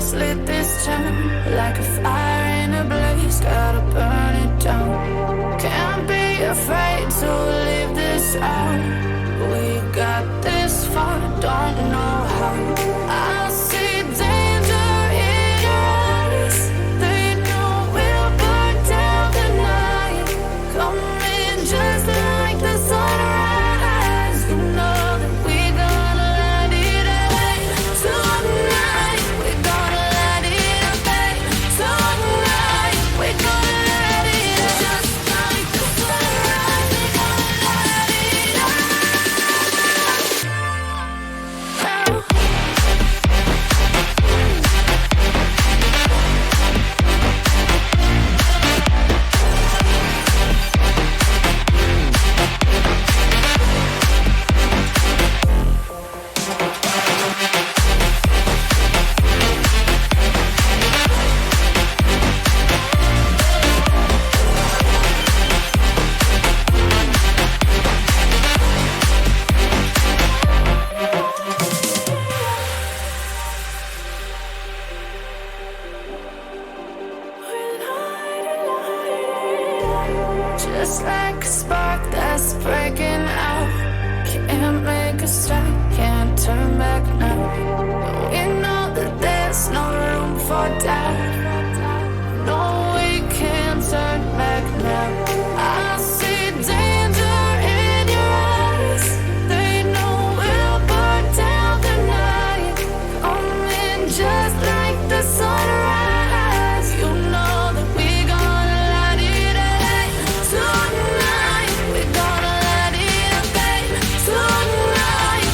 just lit this town like a fire in a blaze, gotta burn it down. Can't be afraid to leave this out. We got this far, don't know how. I see danger in your eyes. They know we'll burn down the night. Coming just like the sunrise. You know that we gonna let it rain. Tonight we gonna let it rain. Tonight we gonna let it rain. Just like the sunrise, we gonna let it rain. Just like a spark that's breaking out. Can't make a stop, can't turn back now. We know that there's no room for doubt. No, we can't turn back now. I see danger in your eyes. They know we'll burn down the night. Coming just like the sunrise. You know that we gonna let it rain. Tonight we gonna let it rain. Tonight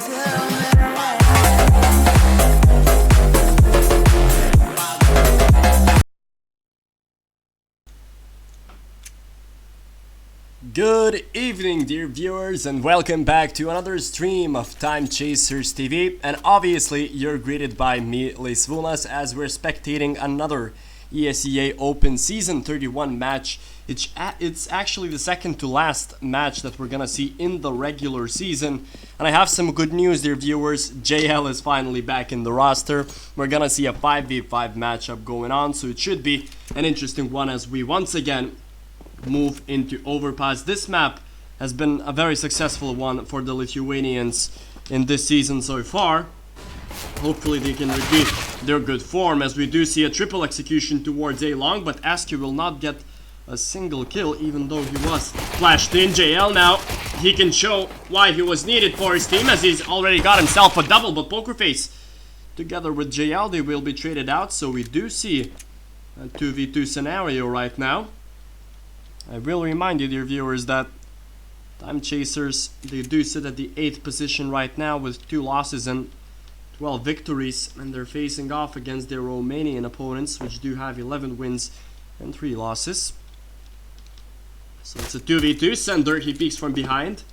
Good evening, dear viewers, and welcome back to another stream of Timechasers TV. And obviously, you're greeted by me, Liz Vumas, as we're spectating another ESEA Open Season 31 match. It's actually the second to last match that we're gonna see in the regular season. And I have some good news, dear viewers. JL is finally back in the roster. We're gonna see a 5v5 matchup going on, so it should be an interesting one as we once again move into overpass. This map has been a very successful one for the Lithuanians in this season so far. Hopefully they can repeat their good form, as we do see a triple execution towards A long, but Askew will not get a single kill even though he was flashed in. JL now, he can show why he was needed for his team, as he's already got himself a double, but Pokerface together with JL, they will be traded out, so we do see a 2v2 scenario right now. I will remind you, dear viewers, that Timechasers, they do sit at the 8th position right now with 2 losses and 12 victories, and they're facing off against their Romanian opponents, which do have 11 wins and 3 losses. So it's a 2v2. Sender, he peeks from behind,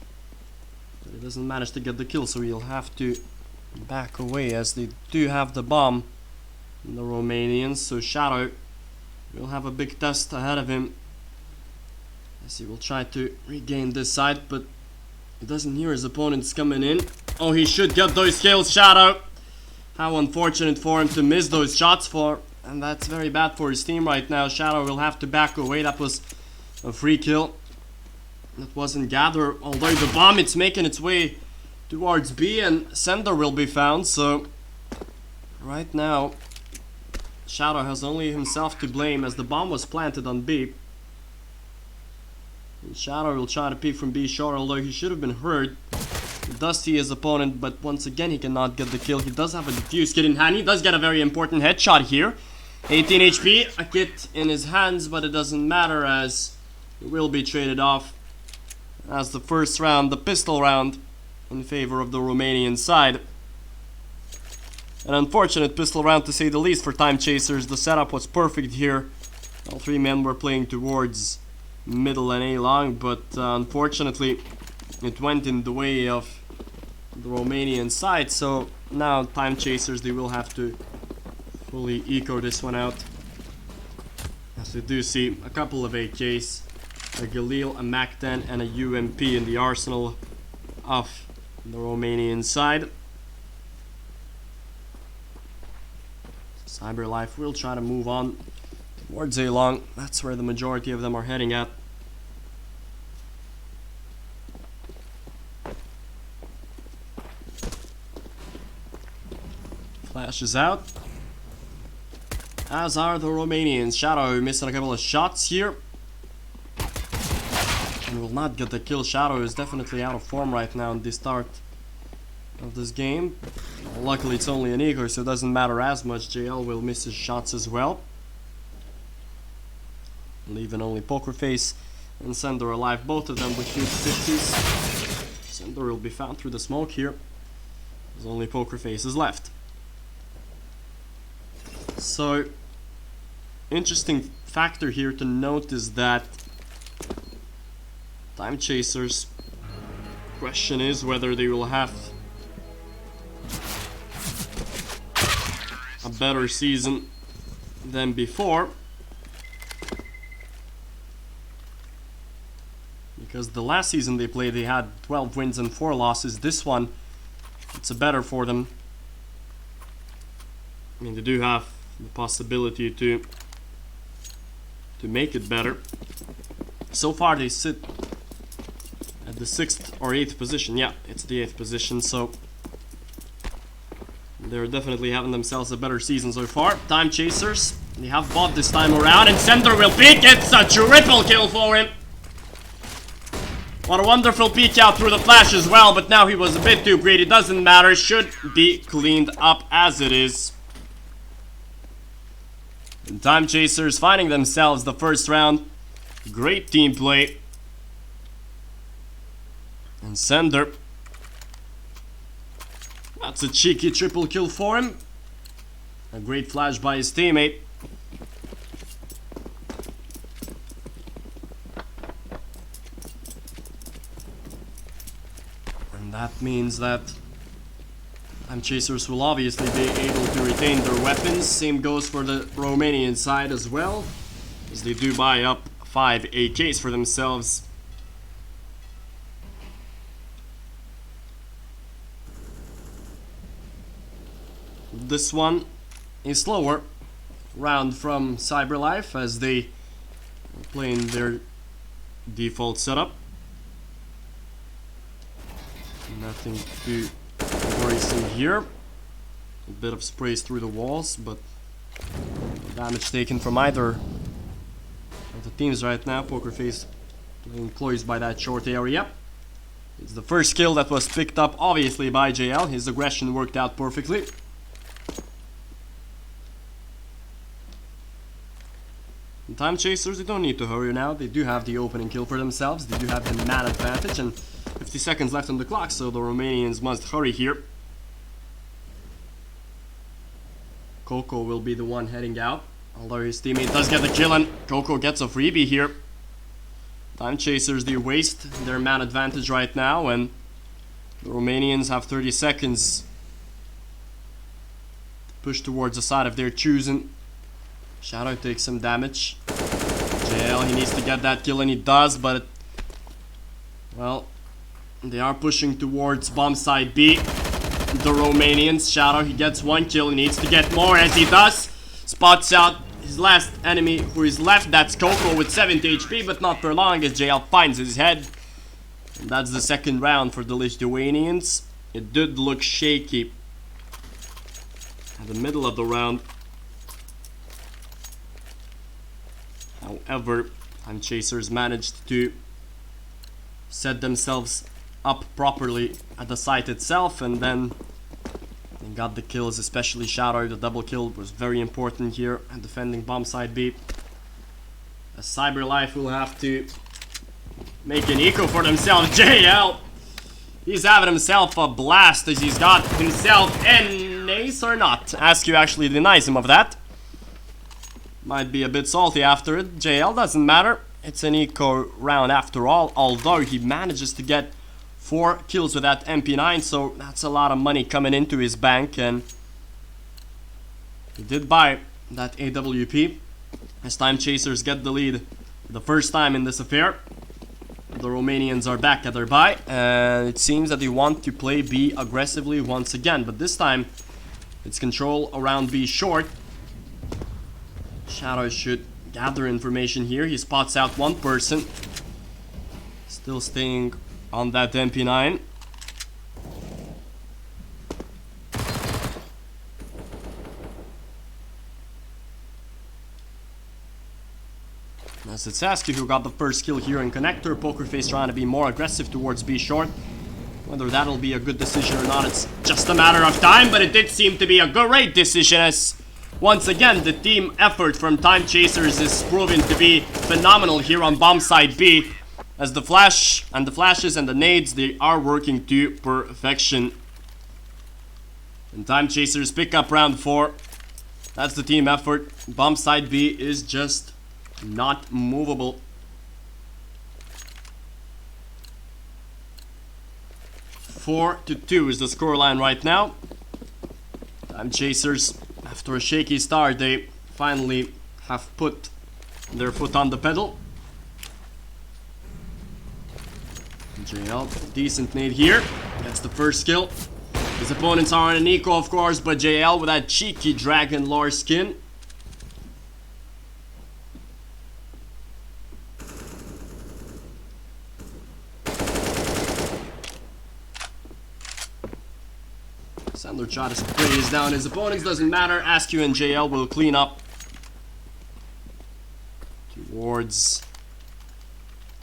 but he doesn't manage to get the kill, so he'll have to back away, as they do have the bomb, the Romanians. So Shadow will have a big test ahead of him, as he will try to regain this side, but he doesn't hear his opponents coming in. Oh, he should get those kills, Shadow. How unfortunate for him to miss those shots and that's very bad for his team right now. Shadow will have to back away. That was a free kill. That wasn't gathered, although the bomb, it's making its way towards B, and Sender will be found. So right now Shadow has only himself to blame, as the bomb was planted on B. And Shadow will try to peek from B short, although he should have been heard. He does see his opponent, but once again he cannot get the kill. He does have a defuse kit in hand. He does get a very important headshot here. 18 HP, a kit in his hands, but it doesn't matter, as it will be traded off as the first round, the pistol round, in favor of the Romanian side. An unfortunate pistol round, to say the least, for Timechasers. The setup was perfect here. All 3 men were playing towards middle and A long, but unfortunately it went in the way of the Romanian side. So now Timechasers, they will have to fully eco this one out, as we do see a couple of AKs, a Galil, a Mac-10 and a UMP in the arsenal of the Romanian side. Cyberlife will try to move on towards A long. That's where the majority of them are heading at. Flashes out, as are the Romanians. Shadow missing a couple of shots here and will not get the kill. Shadow is definitely out of form right now in the start of this game. Luckily it's only an eco, so it doesn't matter as much. JL will miss his shots as well, leaving only Pokerface and Sender alive, both of them with huge 50s. Sender will be found through the smoke here. There's only Pokerface is left. So, interesting factor here to note is that Timechasers, question is whether they will have a better season than before, because the last season they played, they had 12 wins and 4 losses. This one, it's a better for them. I mean, they do have the possibility to make it better. So far they sit at the 6th or 8th position. Yeah, it's the 8th position, so they're definitely having themselves a better season so far. Timechasers, they have bought this time around, and Sender will peek. It's a triple kill for him. What a wonderful peek out through the flash as well, but now he was a bit too greedy. Doesn't matter, should be cleaned up as it is. And Timechasers finding themselves the first round. Great team play. And Sender That's a cheeky triple kill for him. A great flash by his teammate. And that means that Timechasers will obviously be able to retain their weapons. Same goes for the Romanian side as well, as they do buy up 5 AKs for themselves. This one is slower round from Cyberlife as they are playing their default setup. Nothing too worrisome here. A bit of sprays through the walls, but no damage taken from either of the teams right now. Pokerface playing close by that short area. It's the first kill that was picked up obviously by JL. His aggression worked out perfectly. Timechasers, they don't need to hurry now. They do have the opening kill for themselves. They do have the man advantage and 50 seconds left on the clock, so the Romanians must hurry here. Coco will be the one heading out, although his teammate does get the kill and Coco gets a freebie here. Timechasers, they waste their man advantage right now and the Romanians have 30 seconds to push towards the side of their choosing. Shadow takes some damage. JL, he needs to get that kill and he does, but well, they are pushing towards bomb side B. The Romanians. Shadow, he gets one kill, he needs to get more as he does. Spots out his last enemy who is left, that's Coco with 70 HP, but not for long as JL finds his head. And that's the second round for the Lithuanians. It did look shaky at the middle of the round. However, Timechasers managed to set themselves up properly at the site itself and then they got the kills, especially Shadow. The double kill was very important here at defending bomb side B. As Cyberlife will have to make an eco for themselves. JL, he's having himself a blast as he's got himself an ace or not. Askew actually denies him of that. Might be a bit salty after it. JL, doesn't matter. It's an eco round after all, although he manages to get 4 kills with that MP9, so that's a lot of money coming into his bank, and he did buy that AWP as Timechasers get the lead for the first time in this affair. The Romanians are back at their buy, and it seems that they want to play B aggressively once again, but this time it's control around B short. Shadow should gather information here. He spots out one person, still staying on that MP9. As it's Askew who got the first kill here in Connector. Pokerface trying to be more aggressive towards B short. Whether that'll be a good decision or not, it's just a matter of time, but it did seem to be a great decision as once again the team effort from Timechasers is proven to be phenomenal here on bomb side B, as the flash and the flashes and the nades, they are working to perfection. And Timechasers pick up round 4. That's the team effort. Bomb side B is just not movable. 4-2 is the scoreline right now. Timechasers, after a shaky start, they finally have put their foot on the pedal. JL, decent nade here, gets the first kill. His opponents are on an eco, of course, but JL with that cheeky dragon lore skin. Sandler try to sprays down his opponents, doesn't matter. Askew and JL will clean up towards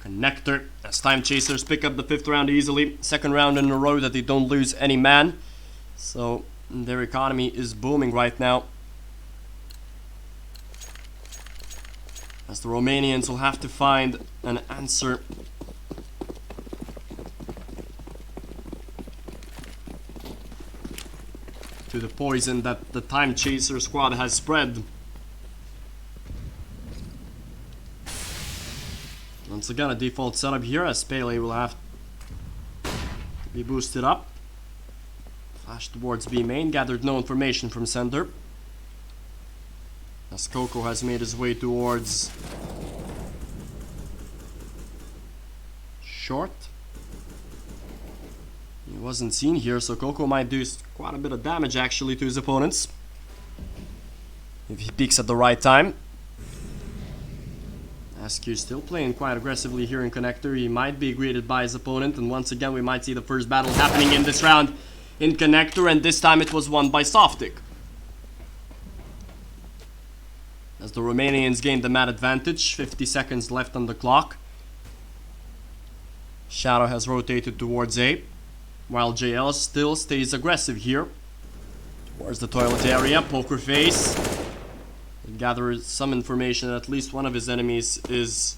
Connector as Timechasers pick up the 5th round easily. 2nd round in a row that they don't lose any man. So their economy is booming right now. As the Romanians will have to find an answer. to the poison that the Time Chaser squad has spread. Once again, a default setup here as Pele will have to be boosted up. Flash towards B main, gathered no information from center. As Coco has made his way towards short. He wasn't seen here, so Coco might do quite a bit of damage actually to his opponents if he peeks at the right time. SQ still playing quite aggressively here in connector. He might be greeted by his opponent, and once again we might see the first battle happening in this round in connector, and this time it was won by Softic. As the Romanians gained the mat advantage, 50 seconds left on the clock. Shadow has rotated towards A, while JL still stays aggressive here. Towards the toilet area, Poker Face. He gathers some information that at least one of his enemies is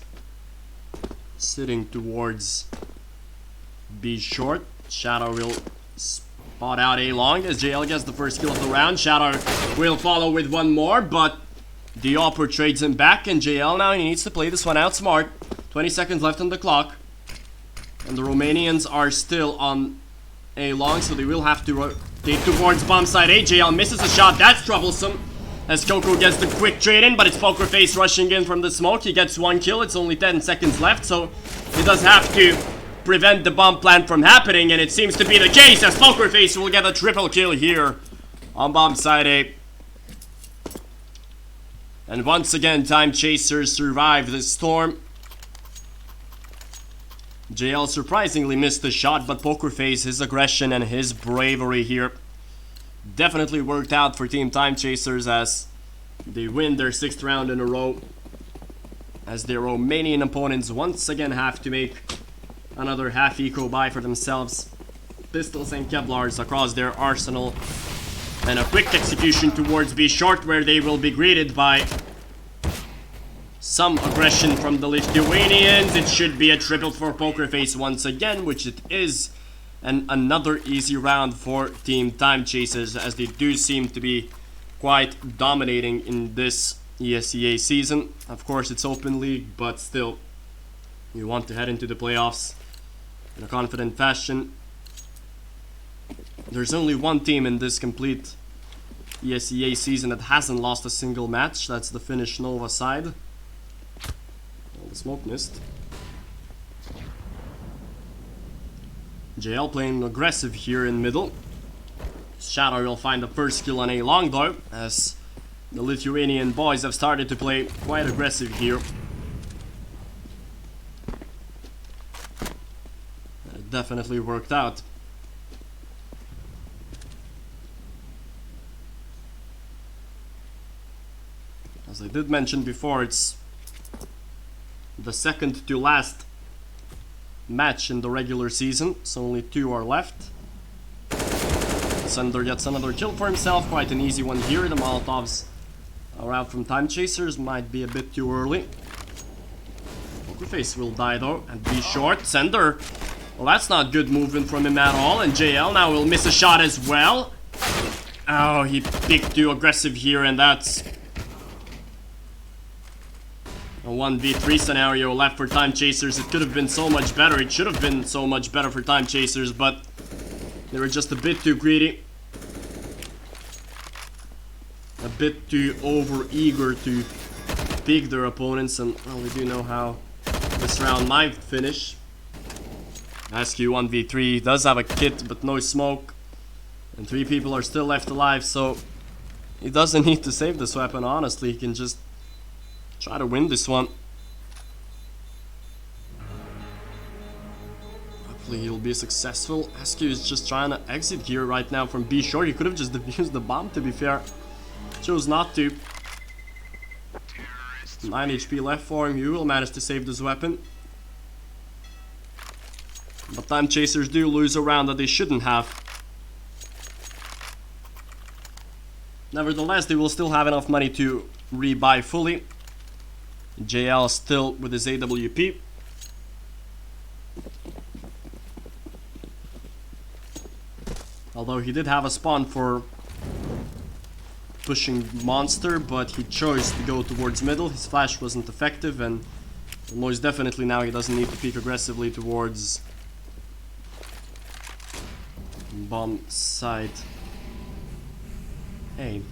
sitting towards B short. Shadow will spot out A long as JL gets the first kill of the round. Shadow will follow with one more, but Diopper trades him back, and JL now he needs to play this one out smart. 20 seconds left on the clock. And the Romanians are still on A long, so they will have to rotate towards bomb side A. JL misses a shot, that's troublesome. As Coco gets the quick trade in, but it's Poker Face rushing in from the smoke. He gets one kill, it's only 10 seconds left, so he does have to prevent the bomb plant from happening, and it seems to be the case as Poker Face will get a triple kill here on bomb side A. And once again, Time Chasers survive the storm. JL surprisingly missed the shot, but Poker Face, his aggression and his bravery here definitely worked out for Team Time Chasers as they win their 6th round in a row. As their Romanian opponents once again have to make another half eco buy for themselves. Pistols and Kevlars across their arsenal. And a quick execution towards B short, where they will be greeted by some aggression from the Lithuanians. It should be a triple for Poker Face once again, which it is. And another easy round for Team Time Chasers, as they do seem to be quite dominating in this ESEA season. Of course, it's open league, but still, you want to head into the playoffs in a confident fashion. There's only one team in this complete ESEA season that hasn't lost a single match. That's the Finnish Nova side. Well, the smoke missed. JL playing aggressive here in middle. Shadow will find the first kill on A long though, as the Lithuanian boys have started to play quite aggressive here. It definitely worked out. As I did mention before, it's the second to last match in the regular season, so only 2 are left. Sender gets another kill for himself, quite an easy one here. The Molotovs are out from Time Chasers, might be a bit too early. Poker Face will die though, and be short. Sender, well, that's not good movement from him at all, and JL now will miss a shot as well. Oh, he picked too aggressive here, and that's a 1v3 scenario left for Time Chasers. It could have been so much better. It should have been so much better for Time Chasers, but they were just a bit too greedy. A bit too over-eager to pick their opponents, and well, we do know how this round might finish. SQ 1v3 does have a kit, but no smoke. And 3 people are still left alive, so he doesn't need to save this weapon, honestly. He can just try to win this one. Hopefully he'll be successful. SQ is just trying to exit here right now from B short. He could have just defused the bomb, to be fair. Chose not to. 9 HP left for him. He will manage to save this weapon. But Time Chasers do lose a round that they shouldn't have. Nevertheless, they will still have enough money to rebuy fully. JL still with his AWP. Although he did have a spawn for pushing monster, but he chose to go towards middle. His flash wasn't effective, and most definitely now he doesn't need to peek aggressively towards bomb site A.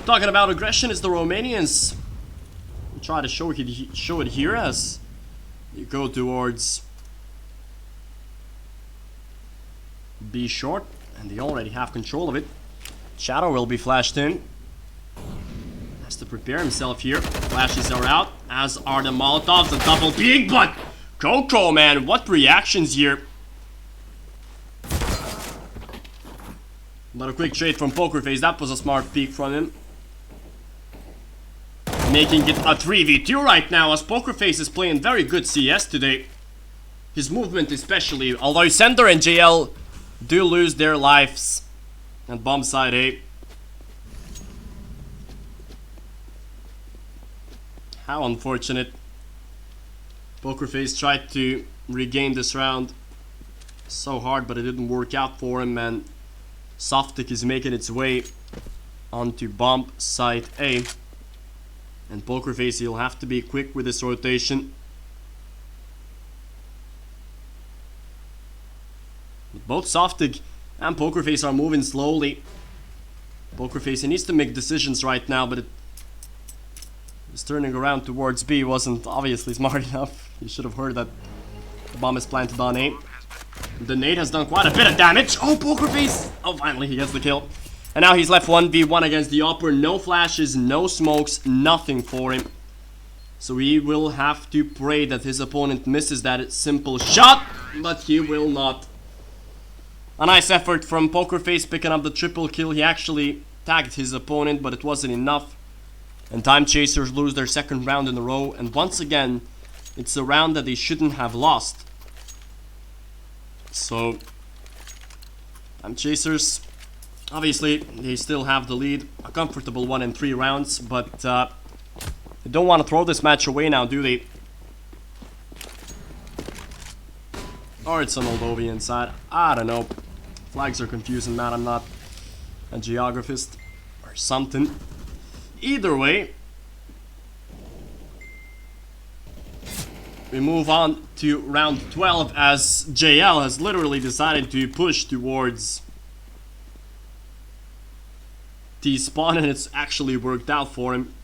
Talking about aggression is the Romanians. We try to show it here as you go towards B short, and they already have control of it. Shadow will be flashed in. Has to prepare himself here. Flashes are out, as are the Molotovs. The double peek, but Coco, man, what reactions here. But a quick trade from Pokerface. That was a smart peek from him. Making it a 3v2 right now, as Pokerface is playing very good CS today. His movement especially, although Center and JL do lose their lives. And bomb side A. How unfortunate. Pokerface tried to regain this round so hard, but it didn't work out for him, and Softic is making its way onto bomb site A. And Pokerface, he'll have to be quick with this rotation. Both Softic and Pokerface are moving slowly. Pokerface, he needs to make decisions right now, but his turning around towards B wasn't obviously smart enough. He should have heard that the bomb is planted on A. The nade has done quite a bit of damage. Oh, Pokerface! Oh, finally he gets the kill. And now he's left 1v1 against the upper. No flashes, no smokes, nothing for him. So he will have to pray that his opponent misses that simple shot, but he will not. A nice effort from Pokerface picking up the triple kill. He actually tagged his opponent, but it wasn't enough. And Timechasers lose their second round in a row. And once again, it's a round that they shouldn't have lost. So, Timechasers, obviously, they still have the lead. A comfortable one in 3 rounds, but they don't want to throw this match away now, do they? Or it's a Moldovan side. I don't know. Flags are confusing, man. I'm not a geographist or something. Either way, we move on to round 12 as JL has literally decided to push towards T-spawn, and it's actually worked out for him.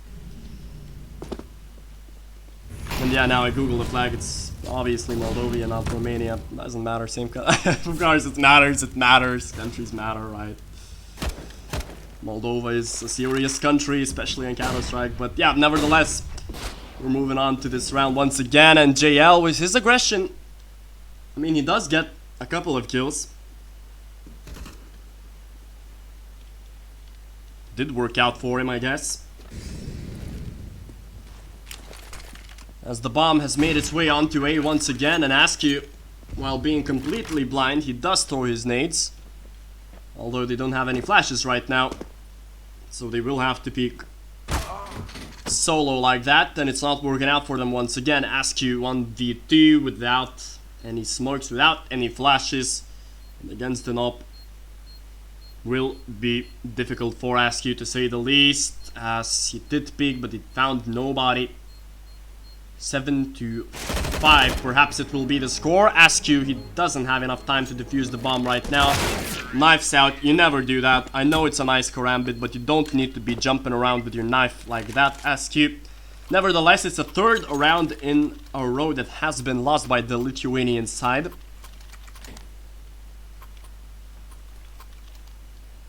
And yeah, now I Google the flag, it's obviously Moldova, not Romania. Doesn't matter, same of course it matters, countries matter, right? Moldova is a serious country, especially in Counter-Strike, but yeah, nevertheless, we're moving on to this round once again, and JL with his aggression, I mean, he does get a couple of kills. Did work out for him, I guess. As the bomb has made its way onto A once again, and Askew, while being completely blind, he does throw his nades. Although they don't have any flashes right now. So they will have to peek solo like that, and it's not working out for them once again. Askew 1v2 without any smokes, without any flashes. And against the knob will be difficult for Askew, to say the least, as he did peek but he found nobody. 7-5, perhaps it will be the score. Askew, he doesn't have enough time to defuse the bomb right now. Knifes out, you never do that. I know it's a nice karambit, but you don't need to be jumping around with your knife like that, Askew. Nevertheless, it's a 3rd round in a row that has been lost by the Lithuanian side.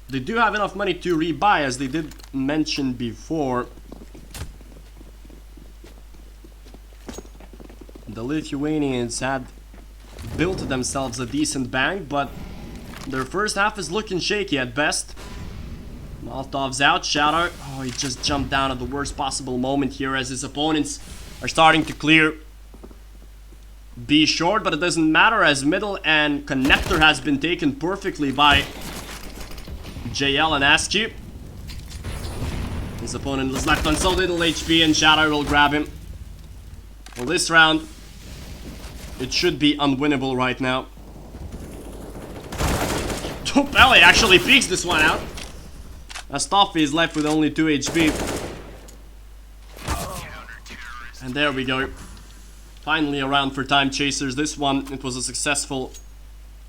They do have enough money to rebuy, as they did mention before. The Lithuanians had built themselves a decent bank, but their first half is looking shaky at best. Molotov's out, Shadow. Oh, he just jumped down at the worst possible moment here, as his opponents are starting to clear B short, but it doesn't matter, as middle and connector has been taken perfectly by JL and Askew. His opponent is left on so little HP, and Shadow will grab him. Well, this round, it should be unwinnable right now. Pele actually peeks this one out. as Toffee is left with only 2 HP. And there we go. Finally a round for Timechasers. This one, it was a successful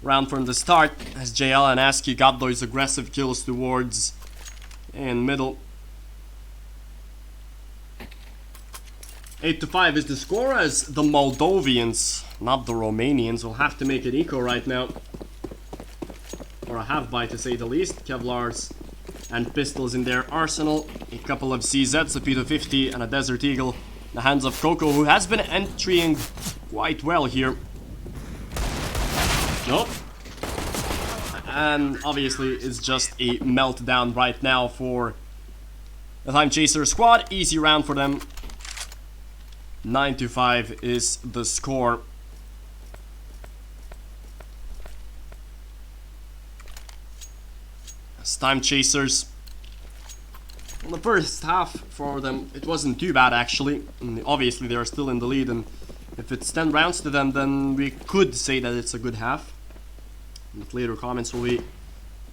round from the start, as JL and ASCII got those aggressive kills towards and middle. 8-5 is the score, as the Moldovians, not the Romanians, will have to make it eco right now. Or a half-buy to say the least. Kevlars and pistols in their arsenal. A couple of CZs, a P250 and a Desert Eagle. In the hands of Coco, who has been entering quite well here. Nope. And obviously it's just a meltdown right now for the Timechaser squad. Easy round for them. 9-5 is the score. As Timechasers, well, the first half for them, it wasn't too bad actually. And obviously they are still in the lead, and if it's 10 rounds to them, then we could say that it's a good half. And later comments will be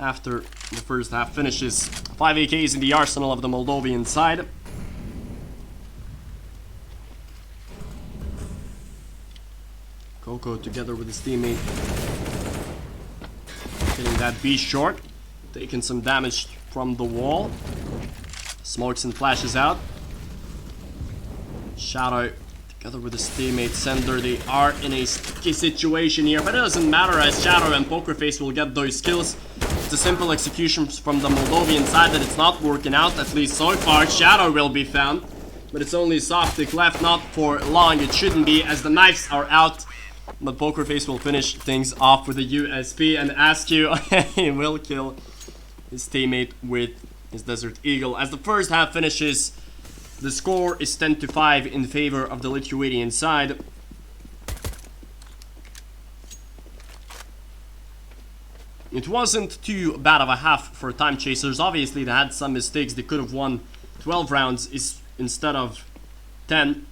after the first half finishes. 5 AKs in the arsenal of the Moldovan side. Coco together with his teammate hitting that B short, taking some damage from the wall. Smokes and flashes out. Shadow together with his teammate Sender, they are in a sticky situation here, but it doesn't matter, as Shadow and Pokerface will get those kills. It's a simple execution from the Moldovan side that it's not working out, at least so far. Shadow will be found, but it's only Softic left, not for long. It shouldn't be, as the knives are out. But Pokerface will finish things off with a USP, and ASCII will kill his teammate with his Desert Eagle. As the first half finishes, the score is 10-5 in favor of the Lithuanian side. It wasn't too bad of a half for Timechasers. Obviously they had some mistakes. They could have won 12 rounds instead of 10,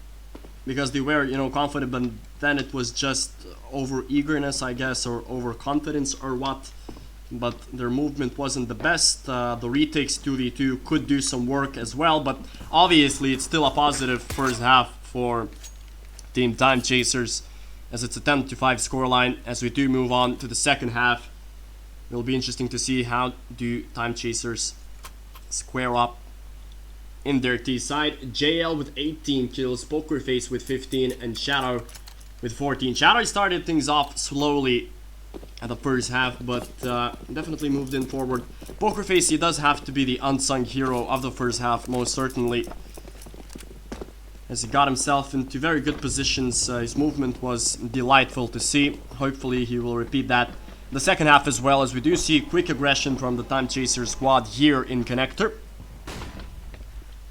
because they were, you know, confident, but then it was just over eagerness, I guess, or overconfidence or what. But their movement wasn't the best. The retakes 2v2 could do some work as well, but obviously it's still a positive first half for Team Timechasers, as it's a 10-5 scoreline. As we do move on to the second half, it'll be interesting to see how do Timechasers square up in their T side. JL with 18 kills, Pokerface with 15, and Shadow with 14. Shadow started things off slowly at the first half, but definitely moved in forward. Pokerface, he does have to be the unsung hero of the first half, most certainly, as he got himself into very good positions. His movement was delightful to see. Hopefully he will repeat that the second half as well, as we do see quick aggression from the Timechaser squad here in Connector.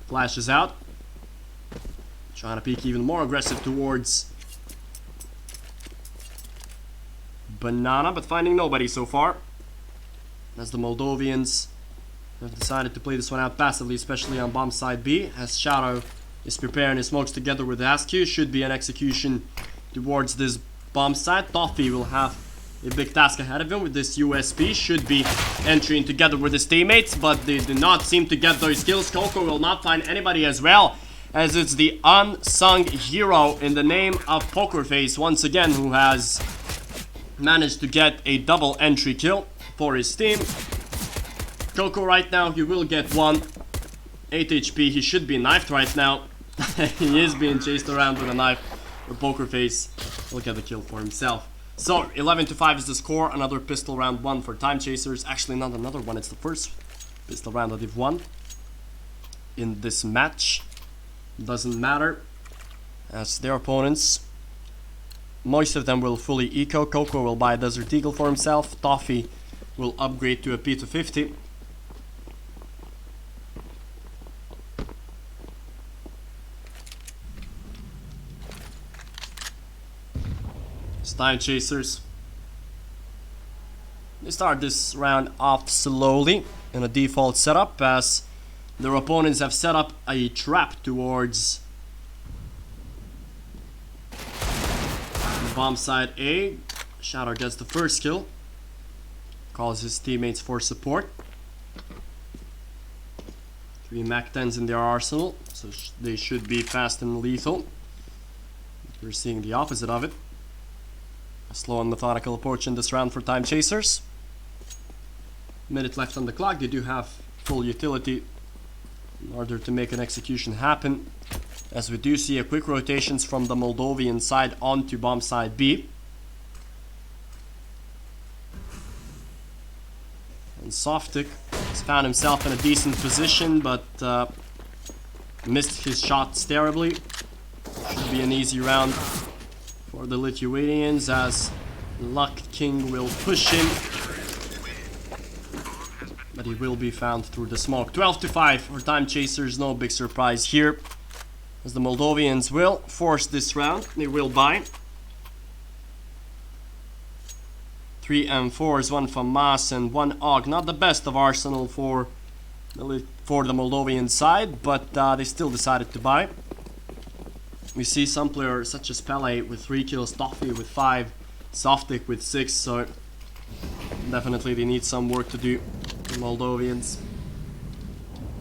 Flashes out, trying to peek even more aggressive towards Banana, but finding nobody so far, as the Moldovians have decided to play this one out passively, especially on bomb side B, as Shadow is preparing his smokes together with ASCII. Should be an execution towards this bomb side. Toffee will have a big task ahead of him with this USP. Should be entering together with his teammates, but they do not seem to get those kills. Coco will not find anybody as well, as it's the unsung hero in the name of Pokerface once again, who has managed to get a double entry kill for his team. Coco right now, he will get 1. 8 HP, he should be knifed right now. He is being chased around with a knife. But Pokerface will get the kill for himself. So 11-5 is the score. Another pistol round 1 for Timechasers. Actually not another one, it's the first pistol round that they've won in this match. Doesn't matter, as their opponents, most of them will fully eco. Coco will buy a Desert Eagle for himself. Toffee will upgrade to a P250. Timechasers, they start this round off slowly in a default setup, as their opponents have set up a trap towards the bomb side A. Shadow gets the first kill, calls his teammates for support. 3 Mac 10s in their arsenal, so they should be fast and lethal. We're seeing the opposite of it. A slow and methodical approach in this round for Timechasers. Minute left on the clock. They do have full utility in order to make an execution happen, as we do see a quick rotations from the Moldovan side onto bomb side B. And Softic has found himself in a decent position, but missed his shots terribly. Should be an easy round for the Lithuanians, as Luck King will push him, but he will be found through the smoke. 12-5 for Timechasers. No big surprise here, as the Moldovians will force this round. They will buy 3 M4s, 1 FAMAS and 1 AUG. Not the best of arsenal for the Moldovan side, but they still decided to buy. We see some players such as Pele with 3 kills, Toffee with 5, Softic with 6, so definitely they need some work to do, the Moldovians.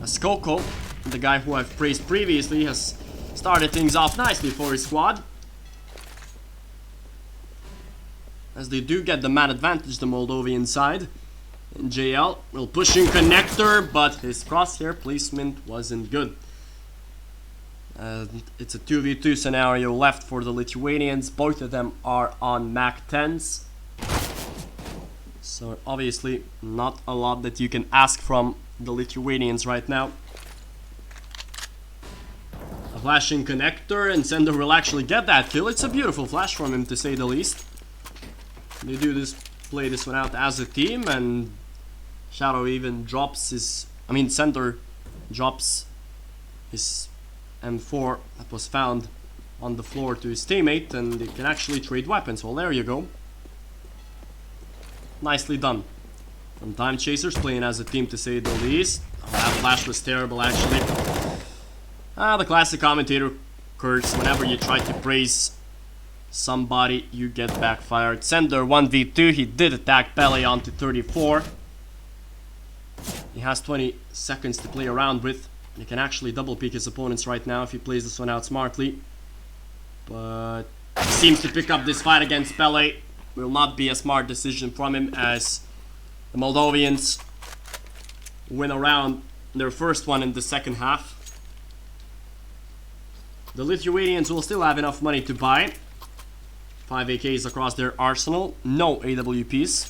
As Coco, the guy who I've praised previously, has started things off nicely for his squad, as they do get the man advantage, the Moldovan side. And JL will push in connector, but his crosshair placement wasn't good. It's a 2v2 scenario left for the Lithuanians. Both of them are on Mac 10s, so obviously not a lot that you can ask from the Lithuanians right now. A flashing connector, and Sender will actually get that kill. It's a beautiful flash from him, to say the least. They do play this one out as a team, and Shadow even drops his, Sender drops his M4 that was found on the floor to his teammate, and they can actually trade weapons. Well, there you go. Nicely done from Timechasers, playing as a team, to say the least. Oh, that flash was terrible, actually. The classic commentator curse: whenever you try to praise somebody, you get backfired. Sender 1v2, he did attack Pele onto 34. He has 20 seconds to play around with. He can actually double peek his opponents right now if he plays this one out smartly. But he seems to pick up this fight against Pele. Will not be a smart decision from him, as the Moldovians win around their first one in the second half. The Lithuanians will still have enough money to buy 5 AKs across their arsenal. No AWPs.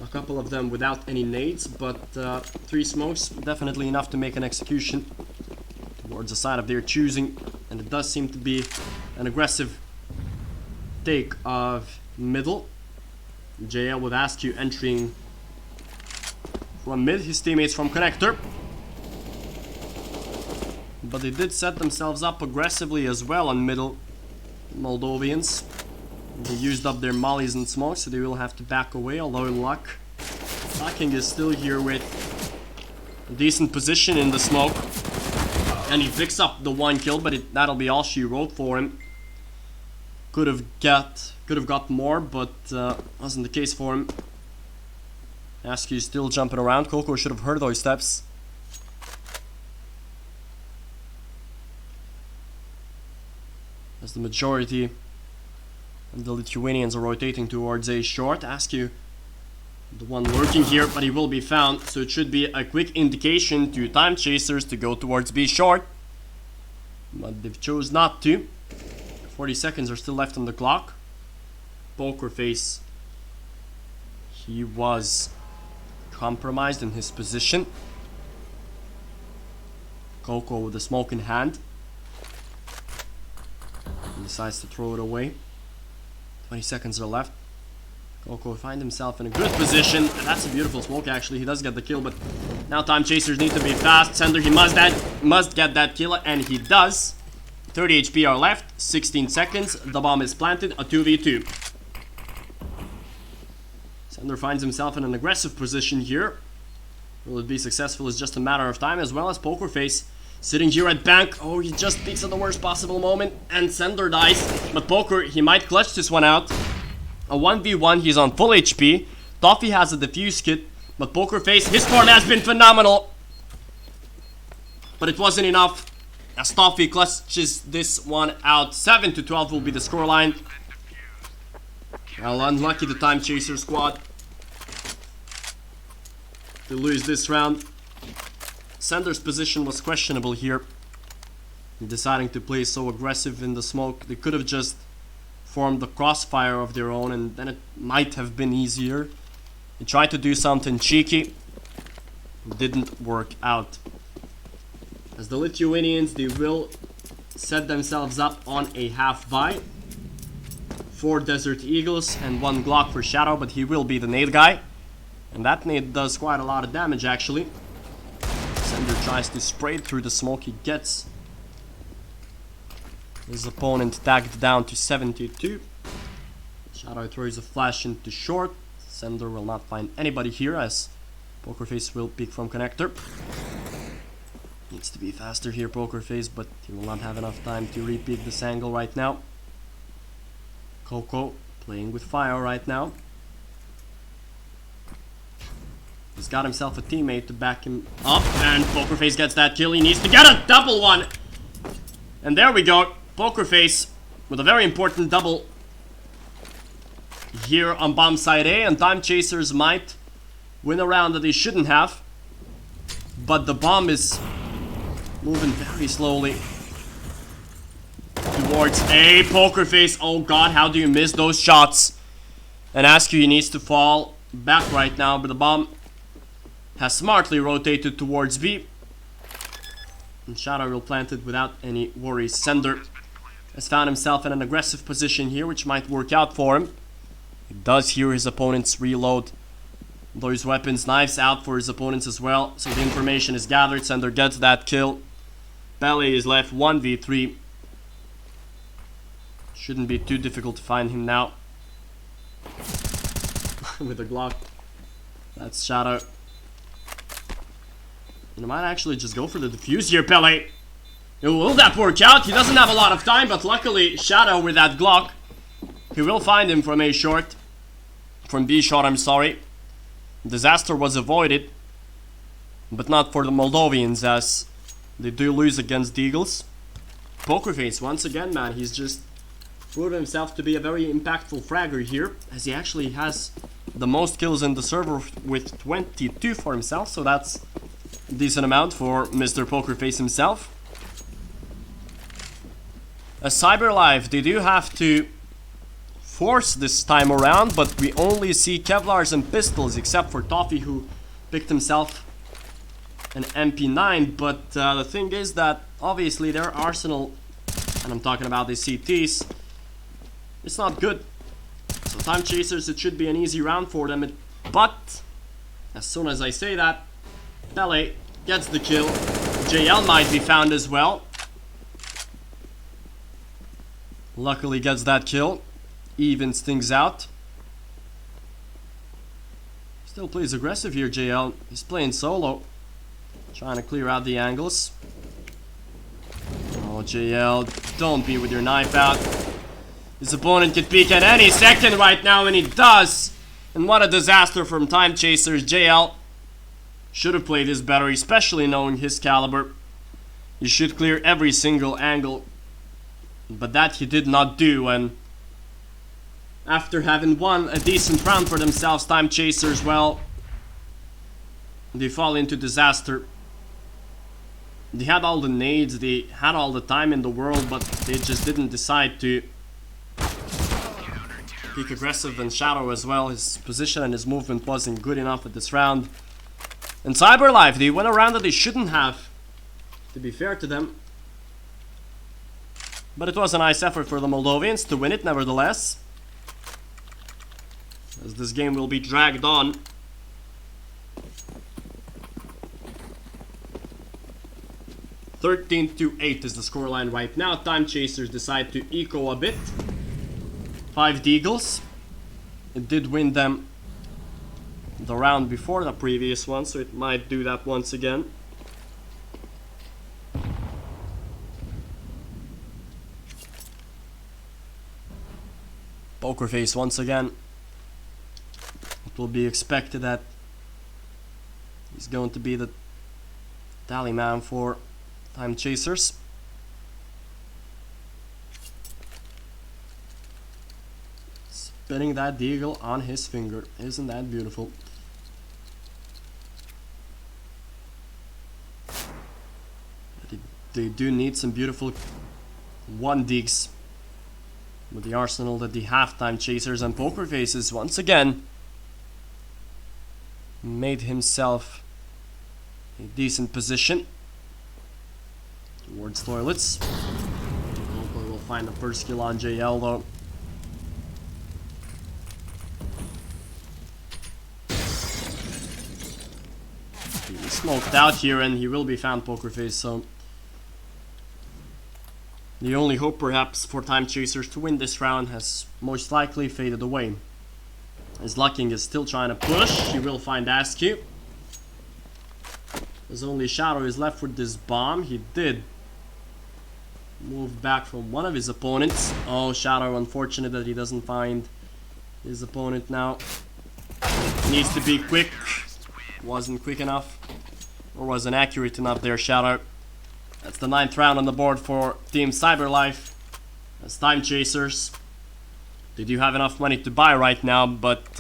A couple of them without any nades, but 3 smokes, definitely enough to make an execution towards the side of their choosing. And it does seem to be an aggressive take of middle. JL with Askew entering from mid, his teammates from connector. But they did set themselves up aggressively as well on middle, Moldovians. They used up their mollies and smokes, so they will have to back away, although Luck King is still here with a decent position in the smoke. And he picks up the 1 kill, but that'll be all she wrote for him. Could have got more, but wasn't the case for him. Askew still jumping around. Coco should have heard those steps. As the majority of the Lithuanians are rotating towards A short. Askew, the one lurking here, but he will be found, so it should be a quick indication to Timechasers to go towards B short. But they've chose not to. 40 seconds are still left on the clock. Poker Face, he was compromised in his position. Coco with the smoke in hand. He decides to throw it away. 20 seconds are left. Coco finds himself in a good position. And that's a beautiful smoke, actually. He does get the kill, but now Timechasers need to be fast. Sender, he must get that kill, and he does. 30 HP are left, 16 seconds. The bomb is planted, a 2v2. Sender finds himself in an aggressive position here. Will it be successful is just a matter of time, as well as Poker Face sitting here at bank. Oh, he just peeks at the worst possible moment, and Sender dies. But Poker, he might clutch this one out. A 1v1, he's on full HP. Toffee has a defuse kit, But Poker Face, his form has been phenomenal. But it wasn't enough. As Toffee clutches this one out. 7-12 will be the scoreline. Well, unlucky the Time Chaser squad to lose this round. Sender's position was questionable here. Deciding to play so aggressive in the smoke. They could have just formed the crossfire of their own and then it might have been easier. They tried to do something cheeky. It didn't work out. As the Lithuanians, they will set themselves up on a half buy. 4 Desert Eagles and 1 Glock for Shadow, but he will be the nade guy. And that nade does quite a lot of damage actually. Sender tries to spray through the smoke. He gets his opponent tagged down to 72. Shadow throws a flash into short. Sender will not find anybody here as Poker Face will peek from connector. Needs to be faster here, Poker Face, but he will not have enough time to re-peek this angle right now. Coco playing with fire right now. He's got himself a teammate to back him up, and Poker Face gets that kill. He needs to get a double one. And there we go. Poker Face with a very important double here on bomb side A, and Time Chasers might win a round that they shouldn't have. But the bomb is moving very slowly towards A. Poker Face, oh god, how do you miss those shots? And Askew, he needs to fall back right now, but the bomb has smartly rotated towards B. And Shadow will plant it without any worries. Sender has found himself in an aggressive position here, which might work out for him. He does hear his opponents reload those weapons. Knives out for his opponents as well. So the information is gathered. Sender gets that kill. Pele is left 1v3. Shouldn't be too difficult to find him now. With a Glock. That's Shadow. And I might actually just go for the defuse here, Pele. Will that work out? He doesn't have a lot of time, but luckily Shadow with that Glock, he will find him from A short. From B short, I'm sorry. Disaster was avoided, but not for the Moldovians as they do lose against the Eagles. Poker Face, once again, man, he's just proved himself to be a very impactful fragger here, as he actually has the most kills in the server with 22 for himself, so that's a decent amount for Mr. Poker Face himself. As Cyberlife, they do have to force this time around, but we only see Kevlars and pistols, except for Toffee, who picked himself an MP9. But the thing is that obviously their arsenal, and I'm talking about the CTs, it's not good. So Time Chasers, it should be an easy round for them. But as soon as I say that, Pele gets the kill. JL might be found as well. Luckily gets that kill. Evens things out. Still plays aggressive here, JL. He's playing solo. Trying to clear out the angles. Oh, JL, don't be with your knife out. His opponent could peek at any second right now, and he does. And what a disaster from Time Chasers. JL should have played this better, especially knowing his caliber. He should clear every single angle. But that he did not do, and after having won a decent round for themselves, Time Chasers, well, they fall into disaster. They had all the nades, they had all the time in the world, but they just didn't decide to peek aggressive and Shadow as well. His position and his movement wasn't good enough at this round. And Cyberlife, they went around that they shouldn't have, to be fair to them. But it was a nice effort for the Moldovians to win it nevertheless, as this game will be dragged on. (13-8) is the scoreline right now. Time Chasers decide to eco a bit. 5 Deagles. It did win them the round before the previous one, so it might do that once again. Poker Face once again. It will be expected that He's going to be the tally man for Timechasers. Spinning that deagle on his finger. Isn't that beautiful? They do need some beautiful one digs with the arsenal that the halftime chasers, and Poker Faces once again made himself a decent position towards toilets. Hopefully we'll find the first kill on JL though. He smoked out here and he will be found, Poker Face, so the only hope perhaps for Timechasers to win this round has most likely faded away. As Lucking is still trying to push, he will find Askew. As only Shadow is left with this bomb, he did move back from one of his opponents. Oh, Shadow, unfortunate that he doesn't find his opponent now. Needs to be quick. Wasn't quick enough, or wasn't accurate enough there, Shadow. That's the 9th round on the board for Team Cyberlife as Timechasers. They do have enough money to buy right now, but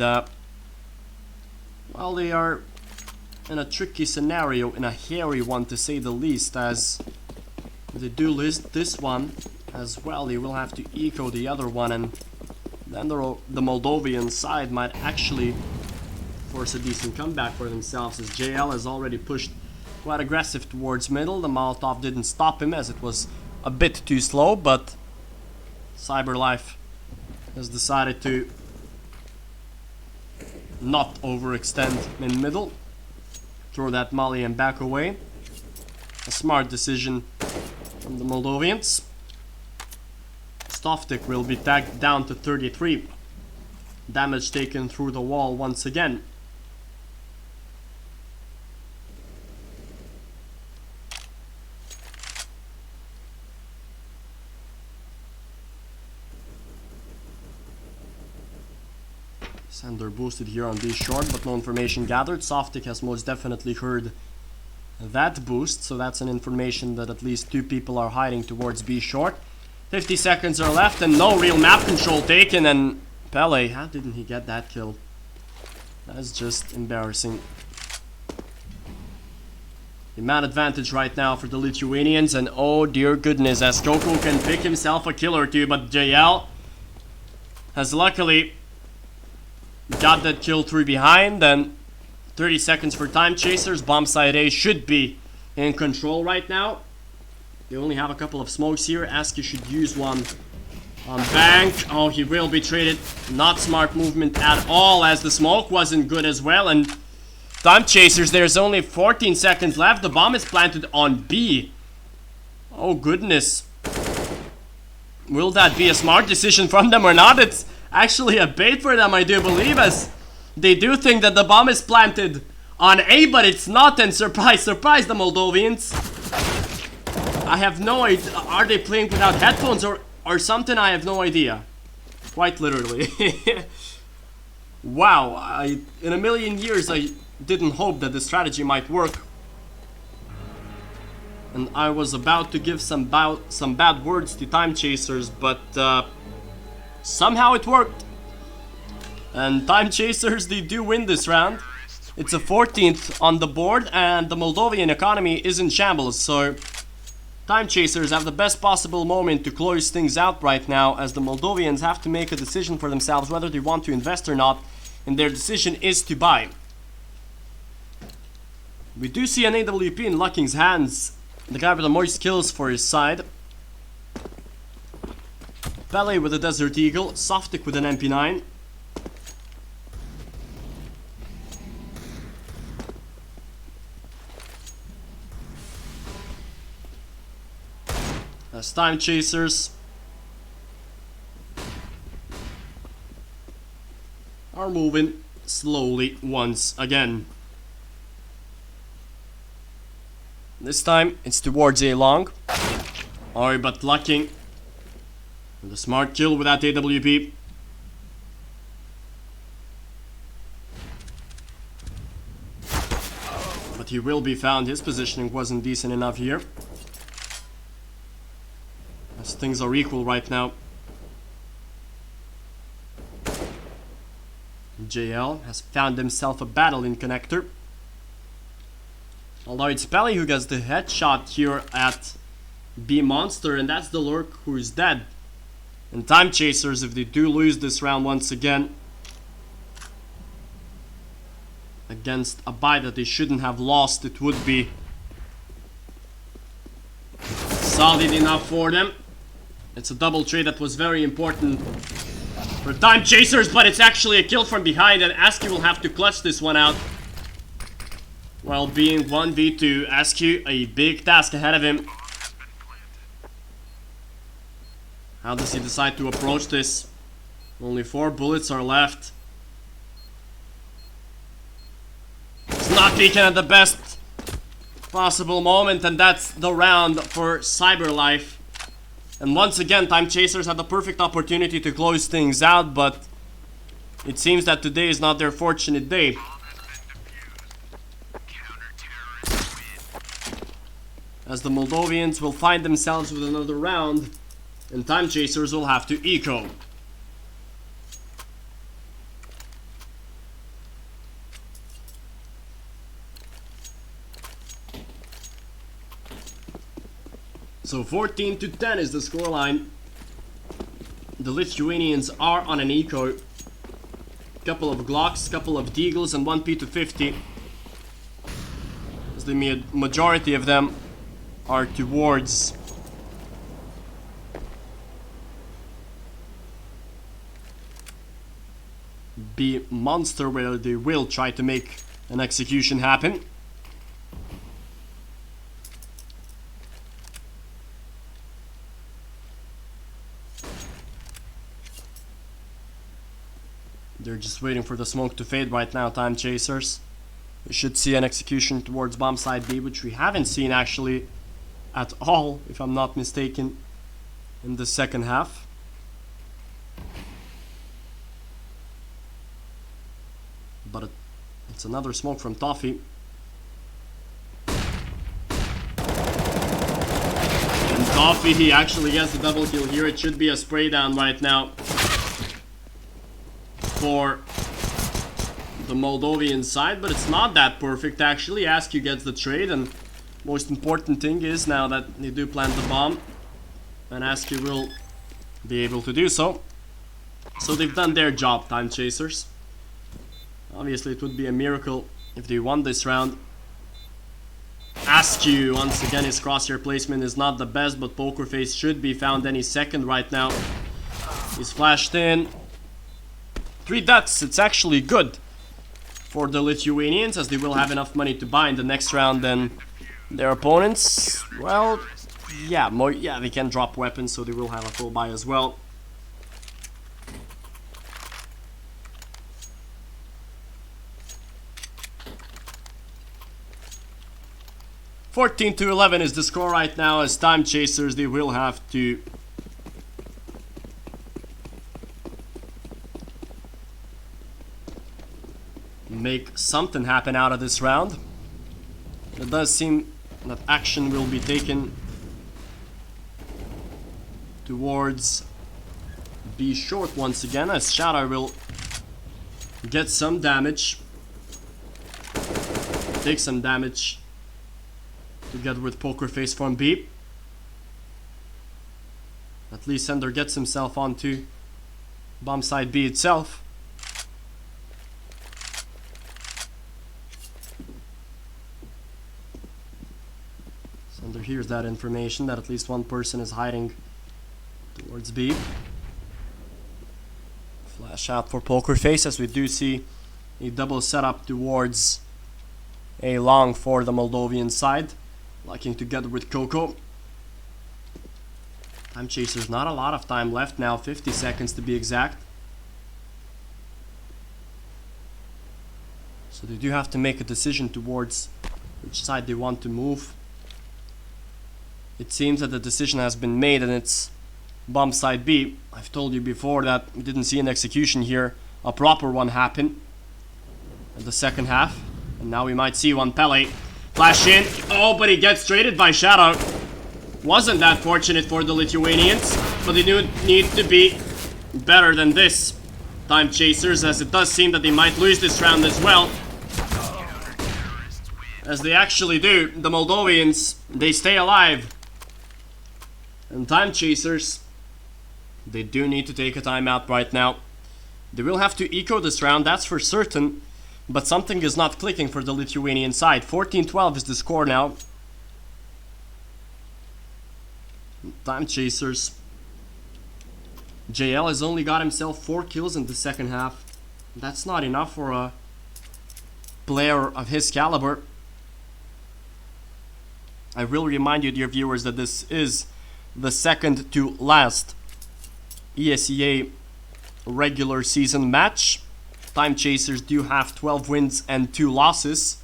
well, they are in a tricky scenario, in a hairy one to say the least, as they do list this one as well. They will have to eco the other one, and then the Moldovan side might actually force a decent comeback for themselves, as JL has already pushed quite aggressive towards middle. The Molotov didn't stop him as it was a bit too slow, but Cyberlife has decided to not overextend in middle. Throw that molly and back away. A smart decision from the Moldovians. Stoftik will be tagged down to 33. Damage taken through the wall once again. Sender boosted here on B short, but no information gathered. Softic has most definitely heard that boost, so that's an information that at least 2 people are hiding towards B short. 50 seconds are left and no real map control taken, and Pele, how didn't he get that kill? That's just embarrassing. The man advantage right now for the Lithuanians, and oh dear goodness, as Coco can pick himself a kill or two, but JL has luckily got that kill through behind, and 30 seconds for Timechasers. Bomb side A should be in control right now. They only have a couple of smokes here. Askew should use one on Bank. Oh, he will be traded. Not smart movement at all, as the smoke wasn't good as well. And Timechasers, there's only 14 seconds left. The bomb is planted on B. Oh goodness. Will that be a smart decision from them or not? It's actually a bait for them, I do believe, as they do think that the bomb is planted on A, but it's not, and surprise, surprise, the Moldovians. I have no idea. Are they playing without headphones or something? I have no idea. Quite literally. Wow, in a million years I didn't hope that the strategy might work. And I was about to give some bad words to Timechasers, but somehow it worked. And Timechasers, they do win this round. It's a 14th on the board, and the Moldovan economy is in shambles, so Timechasers have the best possible moment to close things out right now, as the Moldovians have to make a decision for themselves whether they want to invest or not, and their decision is to buy. We do see an AWP in Lucking's hands, the guy with the most kills for his side. Pele with a Desert Eagle, Softic with an MP9. As Timechasers are moving slowly once again. This time it's towards A long. Alright, but Lucking with a smart kill with that AWP. But he will be found. His positioning wasn't decent enough here, as things are equal right now. JL has found himself a battle in connector. Although it's Pelly who gets the headshot here at B Monster, and that's the Lurk who's dead. And Timechasers, if they do lose this round once again against a buy that they shouldn't have lost, it would be solid enough for them. It's a double trade that was very important for Timechasers, but it's actually a kill from behind, and ASCII will have to clutch this one out. While being 1v2, ASCII, a big task ahead of him. How does he decide to approach this? Only 4 bullets are left. He's not peeking at the best possible moment, and that's the round for Cyberlife. And once again, Timechasers had the perfect opportunity to close things out, but it seems that today is not their fortunate day. As the Moldovians will find themselves with another round, and Timechasers will have to eco. So 14-10 is the scoreline. The Lithuanians are on an eco. Couple of Glocks, couple of Deagles, and 1 P250. As the majority of them are towards B Monster, where they will try to make an execution happen. They're just waiting for the smoke to fade right now, Timechasers. We should see an execution towards bomb side B, which we haven't seen actually at all, if I'm not mistaken, in the second half. But it's another smoke from Toffee. And Toffee, he actually gets the double kill here. It should be a spray down right now for the Moldovian side, but it's not that perfect actually. ASCII gets the trade, and most important thing is now that they do plant the bomb, and ASCII will be able to do so. So they've done their job, Timechasers. Obviously it would be a miracle if they won this round. ASCII, once again, his crosshair placement is not the best, but Pokerface should be found any second right now. He's flashed in. 3 deaths, it's actually good for the Lithuanians, as they will have enough money to buy in the next round than their opponents. Well, yeah, they can drop weapons, so they will have a full buy as well. (14-11) is the score right now, as Timechasers, they will have to make something happen out of this round. It does seem that action will be taken towards B short once again, as Shadow will get some damage, take some damage together with Pokerface from B. At least Sender gets himself onto bomb side B itself. Sender hears that information that at least one person is hiding towards B. Flash out for Pokerface, as we do see a double setup towards A long for the Moldovian side, locking together with Coco. Timechasers, not a lot of time left now, 50 seconds to be exact. So they do have to make a decision towards which side they want to move. It seems that the decision has been made, and it's bomb side B. I've told you before that we didn't see an execution here, a proper one happen in the second half, and now we might see one. Pele Flash in. Oh, but he gets traded by Shadow. Wasn't that fortunate for the Lithuanians, but they do need to be better than this. Timechasers, as it does seem that they might lose this round as well. As they actually do. The Moldovians, they stay alive. And Timechasers, they do need to take a timeout right now. They will have to eco this round, that's for certain. But something is not clicking for the Lithuanian side. 14-12 is the score now. Timechasers. JL has only got himself 4 kills in the second half. That's not enough for a player of his caliber. I will remind you, dear viewers, that this is the second to last ESEA regular season match. Timechasers do have 12 wins and 2 losses.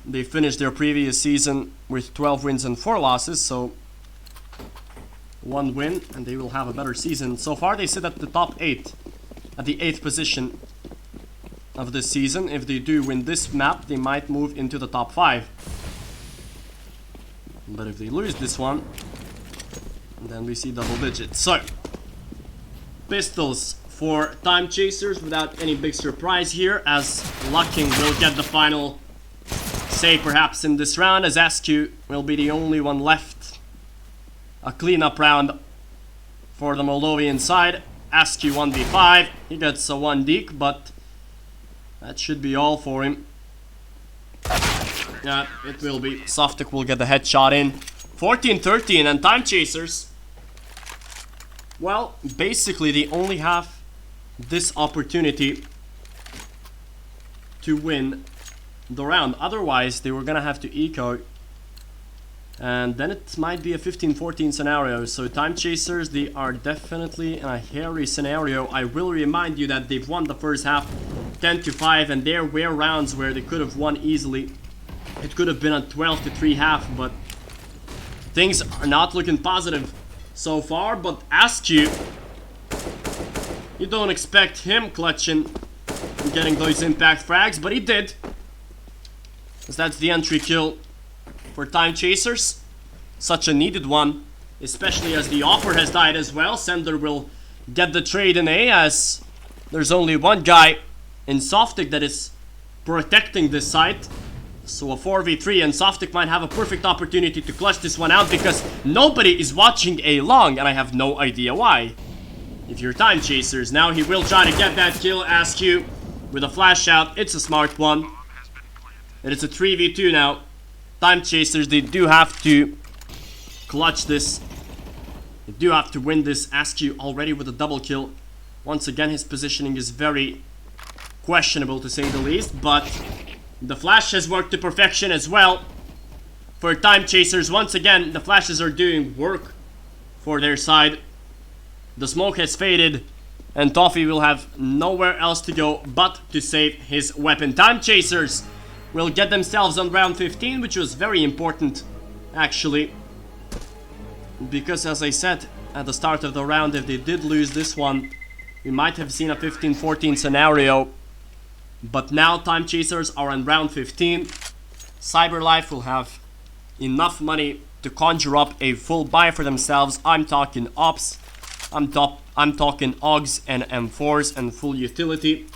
They finished their previous season with 12 wins and 4 losses, so 1 win and they will have a better season. So far they sit at the top 8, at the 8th position of this season. If they do win this map, they might move into the top 5. But if they lose this one, then we see double digits. So, pistols for Timechasers without any big surprise here, as Lucking will get the final say perhaps in this round, as SQ will be the only one left. A cleanup round for the Moldovan side. SQ 1v5, he gets a 1 deke, but that should be all for him. Yeah, it will be. Softic will get the headshot in. 14-13, and Timechasers, well, basically they only have this opportunity to win the round. Otherwise, they were gonna have to eco, and then it might be a 15-14 scenario. So Timechasers, they are definitely in a hairy scenario. I will remind you that they've won the first half 10-5, and there were rounds where they could have won easily. It could have been a 12-3 half, but things are not looking positive so far. But Askew, you don't expect him clutching and getting those impact frags, but he did. Because that's the entry kill for Timechasers. Such a needed one, especially as the offer has died as well. Sender will get the trade in A, as there's only one guy in Softic that is protecting this site. So a 4v3, and Softic might have a perfect opportunity to clutch this one out, because nobody is watching A long, and I have no idea why. If you're Timechasers, now he will try to get that kill. Askew with a flash out. It's a smart one. And it's a 3v2 now. Timechasers, they do have to clutch this. They do have to win this. Askew already with a double kill. Once again, his positioning is very questionable, to say the least, but the flash has worked to perfection as well for Timechasers. Once again, the flashes are doing work for their side. The smoke has faded, and Toffee will have nowhere else to go but to save his weapon. Timechasers will get themselves on round 15, which was very important, actually. Because, as I said at the start of the round, if they did lose this one, we might have seen a 15-14 scenario. But now Timechasers are on round 15. Cyberlife will have enough money to conjure up a full buy for themselves. I'm talking ops, I'm talking AUGs and M4s and full utility.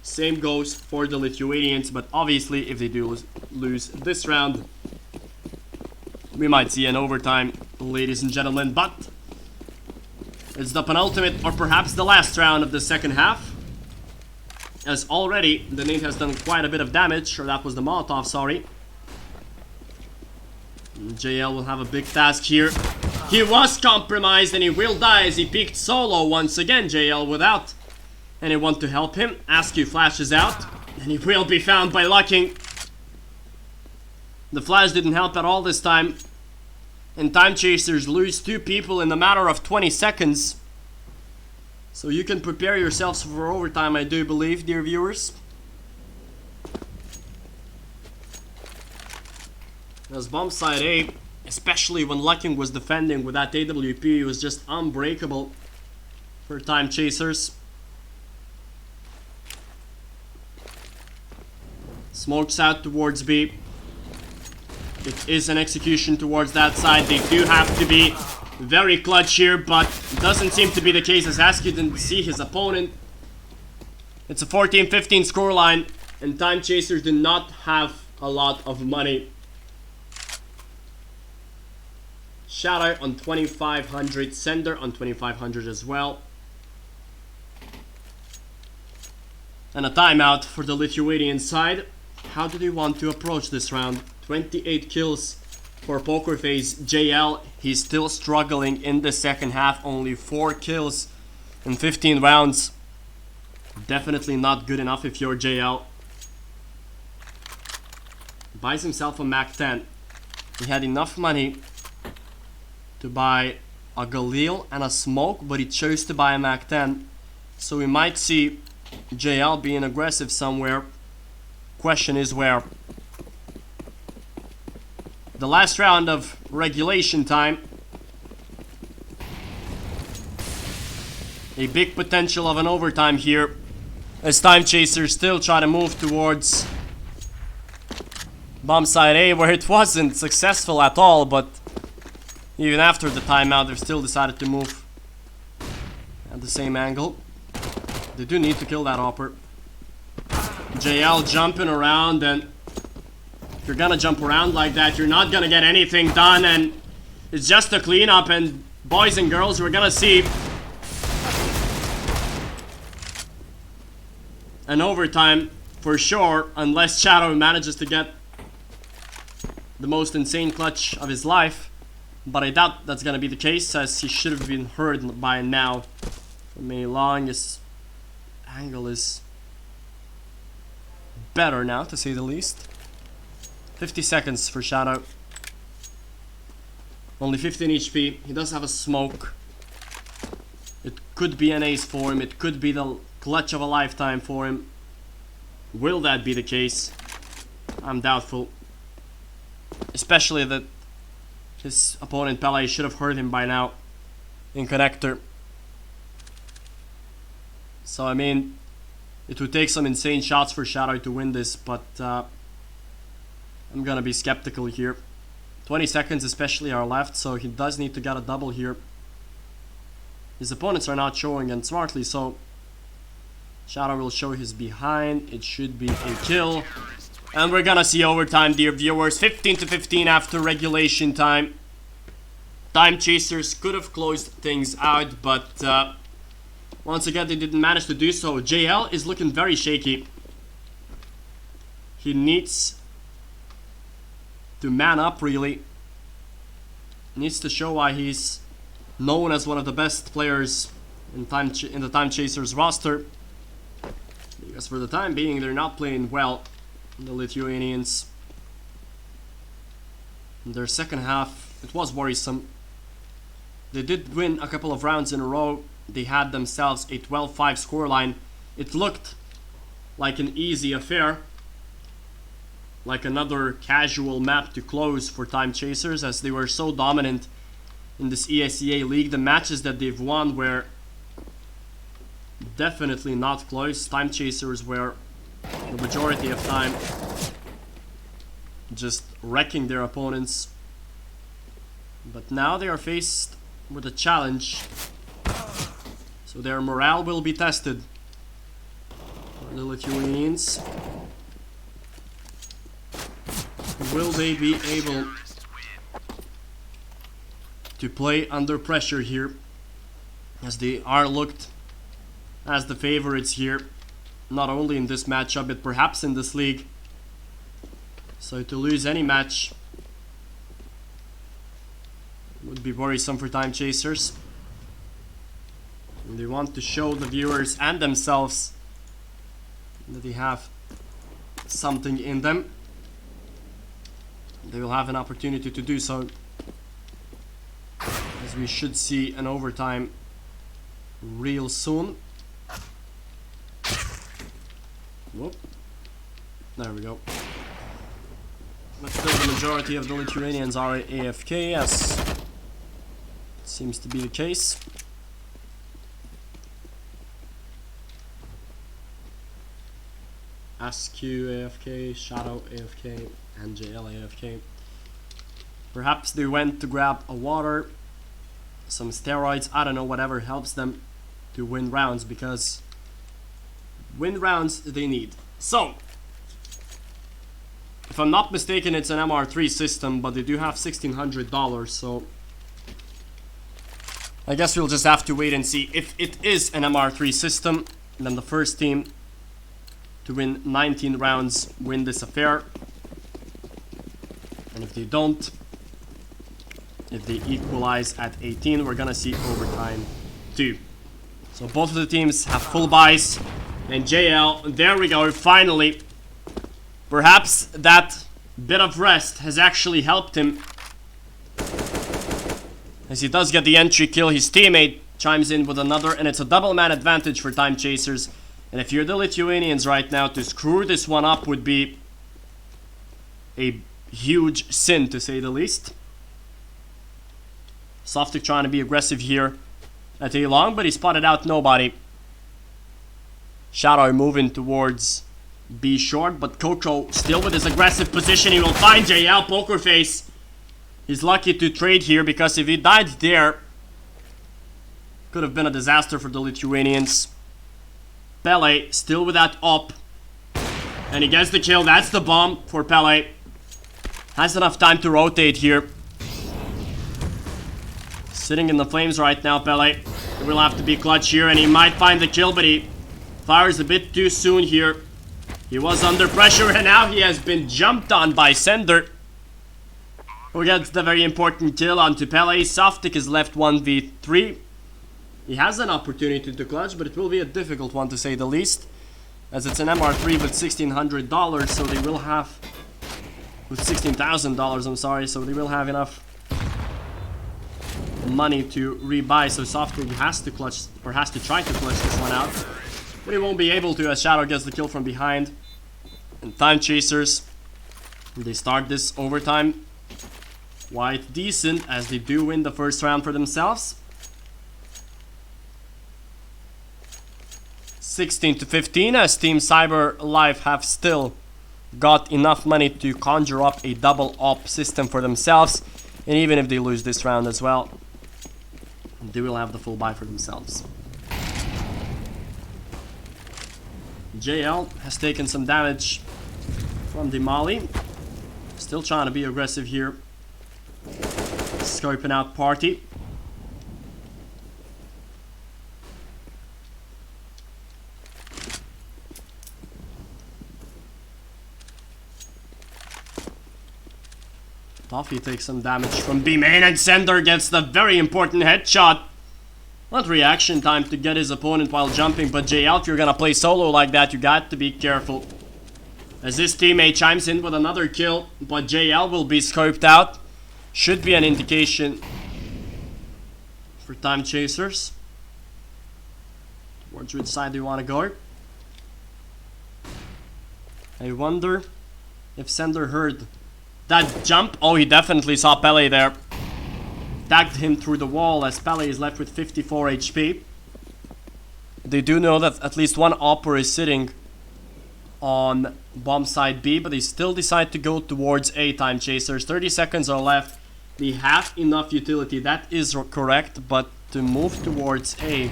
Same goes for the Lithuanians, but obviously if they do lose this round, we might see an overtime, ladies and gentlemen. But it's the penultimate, or perhaps the last round of the second half, as already the nade has done quite a bit of damage, or that was the Molotov, sorry. JL will have a big task here. He was compromised and he will die as he peeked solo once again. JL without anyone to help him. Askew flashes out and he will be found by Lucking. The flash didn't help at all this time, and Timechasers lose 2 people in a matter of 20 seconds. So you can prepare yourselves for overtime, I do believe, dear viewers. As bomb side A, especially when Lucking was defending with that AWP, it was just unbreakable for Timechasers. Smokes out towards B. It is an execution towards that side. They do have to be very clutch here, but doesn't seem to be the case as Askew didn't see his opponent. It's a 14-15 scoreline, and Timechasers do not have a lot of money. Shout out on 2500, Sender on 2500 as well. And a timeout for the Lithuanian side. How do they want to approach this round? 28 kills for Pokerface JL. He's still struggling in the second half. Only 4 kills in 15 rounds. Definitely not good enough if you're JL. Buys himself a Mac 10. He had enough money to buy a Galil and a Smoke, but he chose to buy a Mac 10. So we might see JL being aggressive somewhere. Question is where. The last round of regulation time. A big potential of an overtime here, as Timechasers still try to move towards bomb side A, where it wasn't successful at all, but even after the timeout they still decided to move at the same angle. They do need to kill that hopper. JL jumping around, and if you're gonna jump around like that, you're not gonna get anything done, and it's just a cleanup. And boys and girls, we're gonna see an overtime for sure, unless Shadow manages to get the most insane clutch of his life. But I doubt that's gonna be the case, as he should have been heard by now. From a longest angle is better now, to say the least. 50 seconds for Shadow. Only 15 HP. He does have a Smoke. It could be an ace for him. It could be the clutch of a lifetime for him. Will that be the case? I'm doubtful. Especially that his opponent Pele should have heard him by now in connector. So I mean, it would take some insane shots for Shadow to win this, but I'm gonna be skeptical here. 20 seconds especially are left, so he does need to get a double here. His opponents are not showing, and smartly so. Shadow will show his behind. It should be a kill. And we're gonna see overtime, dear viewers. 15-15 after regulation time. Timechasers could have closed things out, but once again they didn't manage to do so. JL is looking very shaky. He needs to man up, really. Needs to show why he's known as one of the best players in the Timechasers roster. Because for the time being, they're not playing well, the Lithuanians. In their second half, it was worrisome. They did win a couple of rounds in a row. They had themselves a 12-5 scoreline. It looked like an easy affair, like another casual map to close for Timechasers, as they were so dominant in this ESEA league. The matches that they've won were definitely not close. Timechasers were the majority of time just wrecking their opponents. But now they are faced with a challenge, so their morale will be tested. For the Lithuanians, will they be able to play under pressure here, as they are looked as the favorites here, not only in this matchup but perhaps in this league. So to lose any match would be worrisome for Timechasers. And they want to show the viewers and themselves that they have something in them. They will have an opportunity to do so, as we should see an overtime real soon. Whoop. There we go. But still the majority of the Lithuanians are AFK, as it seems to be the case. Askew AFK, Shadow AFK, and JL AFK. Perhaps they went to grab a water, some steroids, I don't know, whatever helps them to win rounds, because win rounds they need. So, if I'm not mistaken, it's an MR3 system, but they do have $1,600, so I guess we'll just have to wait and see. If it is an MR3 system, then the first team to win 19 rounds win this affair. And if they don't, if they equalize at 18, we're gonna see overtime too. So both of the teams have full buys. And JL, there we go, finally. Perhaps that bit of rest has actually helped him, as he does get the entry kill. His teammate chimes in with another, and it's a double man advantage for Timechasers. And if you're the Lithuanians right now, to screw this one up would be a huge sin, to say the least. Softic trying to be aggressive here at A long, but he spotted out nobody. Shadow moving towards B short, but Coco still with his aggressive position. He will find JL. Poker face. He's lucky to trade here, because if he died there, could have been a disaster for the Lithuanians. Pele still with that op, and he gets the kill. That's the bomb for Pele. Has enough time to rotate here. Sitting in the flames right now, Pele. He will have to be clutch here, and he might find the kill, but he fires a bit too soon here. He was under pressure, and now he has been jumped on by Sender, who gets the very important kill onto Pele. Softic is left 1v3. He has an opportunity to clutch, but it will be a difficult one, to say the least, as it's an MR3 with $1,600, so they will have, with $16,000, I'm sorry, so they will have enough money to rebuy. So Softic has to clutch, or has to try to clutch this one out, but he won't be able to, as Shadow gets the kill from behind. And Timechasers, they start this overtime quite decent, as they do win the first round for themselves. 16-15, as Team Cyberlife have still got enough money to conjure up a double op system for themselves. And even if they lose this round as well, they will have the full buy for themselves. JL has taken some damage from the Molly. Still trying to be aggressive here. Scoping out Party. Toffee takes some damage from B main, and Sender gets the very important headshot. Not reaction time to get his opponent while jumping, but JL, if you're gonna play solo like that, you got to be careful. As his teammate chimes in with another kill, but JL will be scoped out. Should be an indication for Timechasers. Towards which side do you want to go? I wonder if Sender heard that jump. Oh, he definitely saw Pele there. Tagged him through the wall, as Pele is left with 54 HP. They do know that at least one opera is sitting on bomb side B, but they still decide to go towards A. Timechasers. 30 seconds are left. They have enough utility, that is correct, but to move towards A,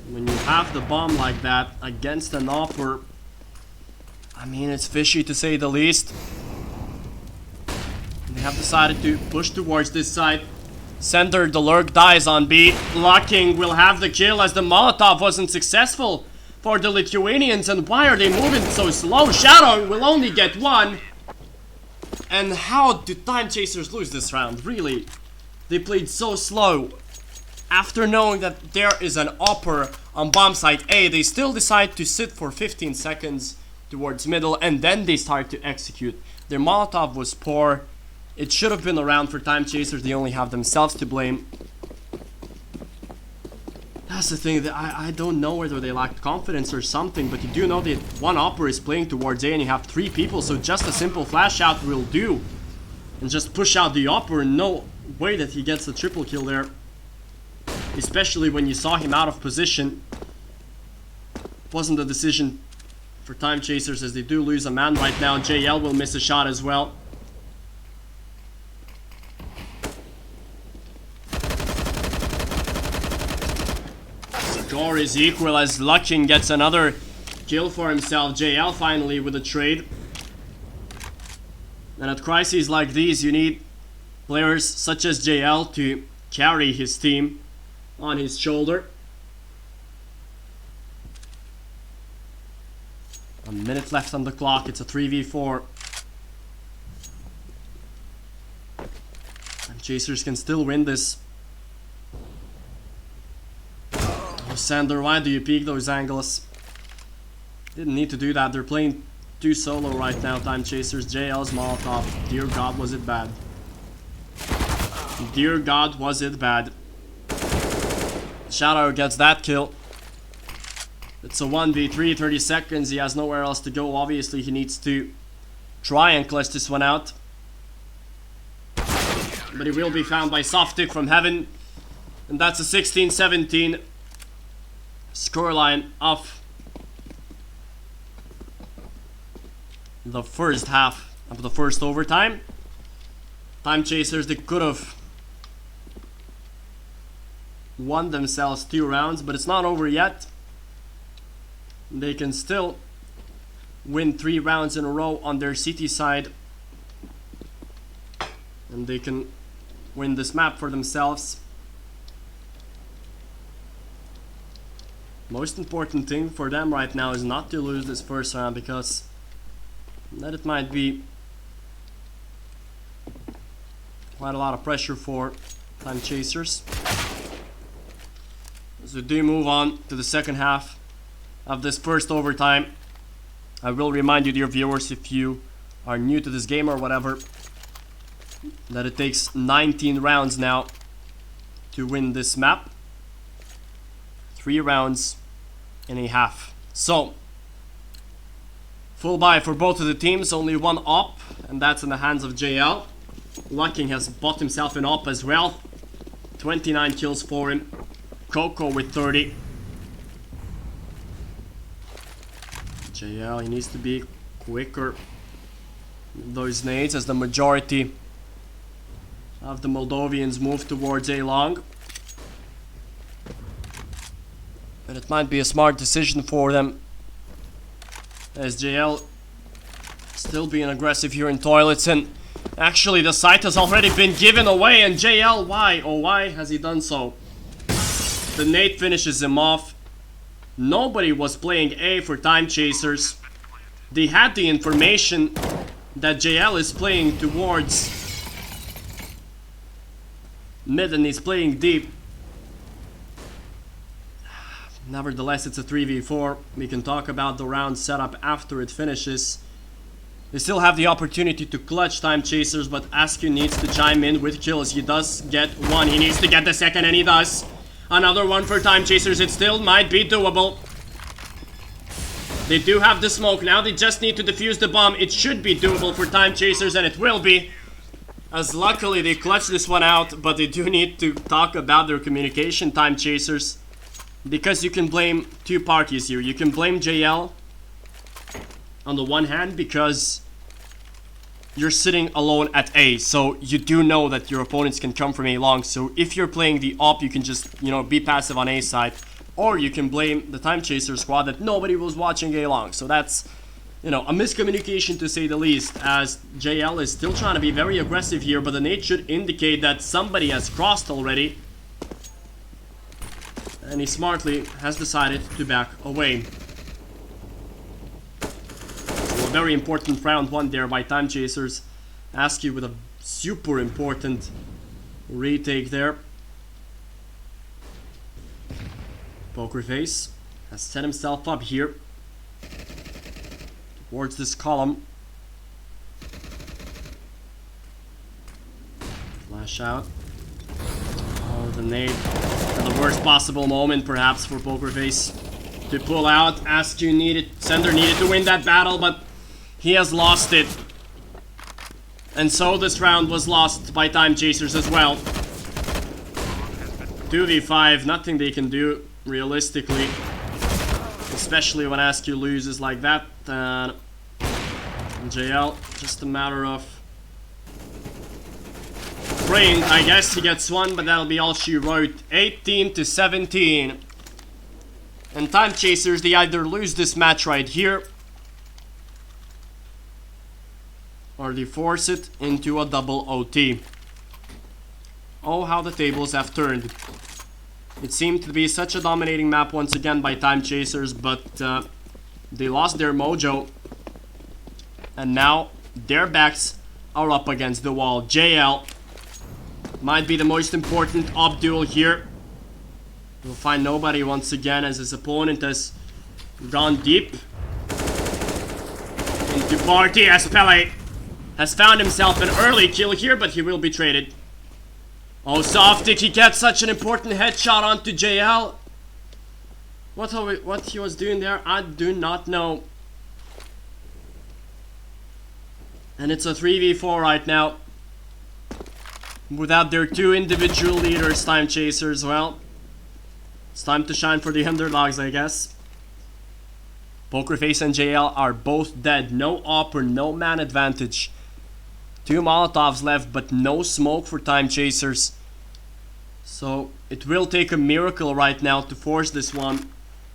when you have the bomb like that against an opera, I mean, it's fishy, to say the least. They have decided to push towards this side. Sender, the lurk dies on B. Locking will have the kill, as the Molotov wasn't successful for the Lithuanians. And why are they moving so slow? Shadow will only get one. And how did Timechasers lose this round? Really? They played so slow. After knowing that there is an opera on bomb site A, they still decide to sit for 15 seconds towards middle, and then they start to execute. Their Molotov was poor. It should have been a round for Timechasers. They only have themselves to blame. That's the thing, that I don't know whether they lacked confidence or something, but you do know that one opera is playing towards A and you have 3 people, so just a simple flash out will do. And just push out the opera, no way that he gets the triple kill there. Especially when you saw him out of position. Wasn't a decision for Timechasers, as they do lose a man right now. JL will miss a shot as well. is equal as Luckin gets another kill for himself. JL finally with a trade. And at crises like these, you need players such as JL to carry his team on his shoulder. A minute left on the clock. It's a 3v4. And Chasers can still win this. Oh, Sander, why do you peek those angles? Didn't need to do that. They're playing 2 solo right now, Timechasers. JL's Molotov. Dear God, was it bad. Dear God, was it bad. Shadow gets that kill. It's a 1v3, 30 seconds. He has nowhere else to go. Obviously, he needs to try and clutch this one out. But he will be found by Softic from heaven. And that's a 16-17 scoreline of the first half of the first overtime. Timechasers, they could have won themselves 2 rounds, but it's not over yet. They can still win 3 rounds in a row on their city side. And they can win this map for themselves. Most important thing for them right now is not to lose this first round, because that it might be quite a lot of pressure for Timechasers. As we do move on to the second half of this first overtime, I will remind you, dear viewers, if you are new to this game or whatever, that it takes 19 rounds now to win this map. 3 rounds and a half. So, full buy for both of the teams, only 1 op, and that's in the hands of JL. Lucking has bought himself an op as well. 29 kills for him. Coco with 30. JL, he needs to be quicker with those nades as the majority of the Moldovians move towards A long. But it might be a smart decision for them, as JL still being aggressive here in toilets. And actually the site has already been given away, and JL, why? Oh, why has he done so? The nade finishes him off. Nobody was playing A for Timechasers. They had the information that JL is playing towards mid and he's playing deep. Nevertheless, it's a 3v4. We can talk about the round setup after it finishes. They still have the opportunity to clutch Timechasers, but Askew needs to chime in with kills. He does get 1. He needs to get the second, and he does. Another 1 for Timechasers. It still might be doable. They do have the smoke now. They just need to defuse the bomb. It should be doable for Timechasers, and it will be, as luckily they clutched this one out. But they do need to talk about their communication, Timechasers, because you can blame 2 parties here. You can blame JL on the one hand, because you're sitting alone at A, so you do know that your opponents can come from A long. So if you're playing the op, you can just, you know, be passive on A side. Or you can blame the Timechaser squad that nobody was watching A long. So that's, you know, a miscommunication to say the least, as JL is still trying to be very aggressive here, but the nade should indicate that somebody has crossed already. And he smartly has decided to back away. Very important round 1 there by Timechasers. Askew with a super important retake there. Pokerface has set himself up here towards this column. Flash out. Oh, the nade at the worst possible moment perhaps for Pokerface to pull out. Askew needed, Sender needed to win that battle, but he has lost it. And so this round was lost by Timechasers as well. 2v5, nothing they can do realistically. Especially when Askew loses like that. JL, just a matter of praying. I guess he gets 1, but that'll be all she wrote. 18-17. And Timechasers, they either lose this match right here, or they force it into a double OT. Oh, how the tables have turned. It seemed to be such a dominating map once again by Timechasers, but they lost their mojo. And now their backs are up against the wall. JL might be the most important op duel here. We'll find nobody once again as his opponent has gone deep into party as Pele has found himself an early kill here, but he will be traded. Oh, Softic, he gets such an important headshot onto JL. What he was doing there, I do not know. And it's a 3v4 right now. Without their two individual leaders, Timechasers, well, it's time to shine for the underdogs, I guess. Pokerface and JL are both dead. No op or no man advantage. Two Molotovs left, but no smoke for Timechasers. So it will take a miracle right now to force this one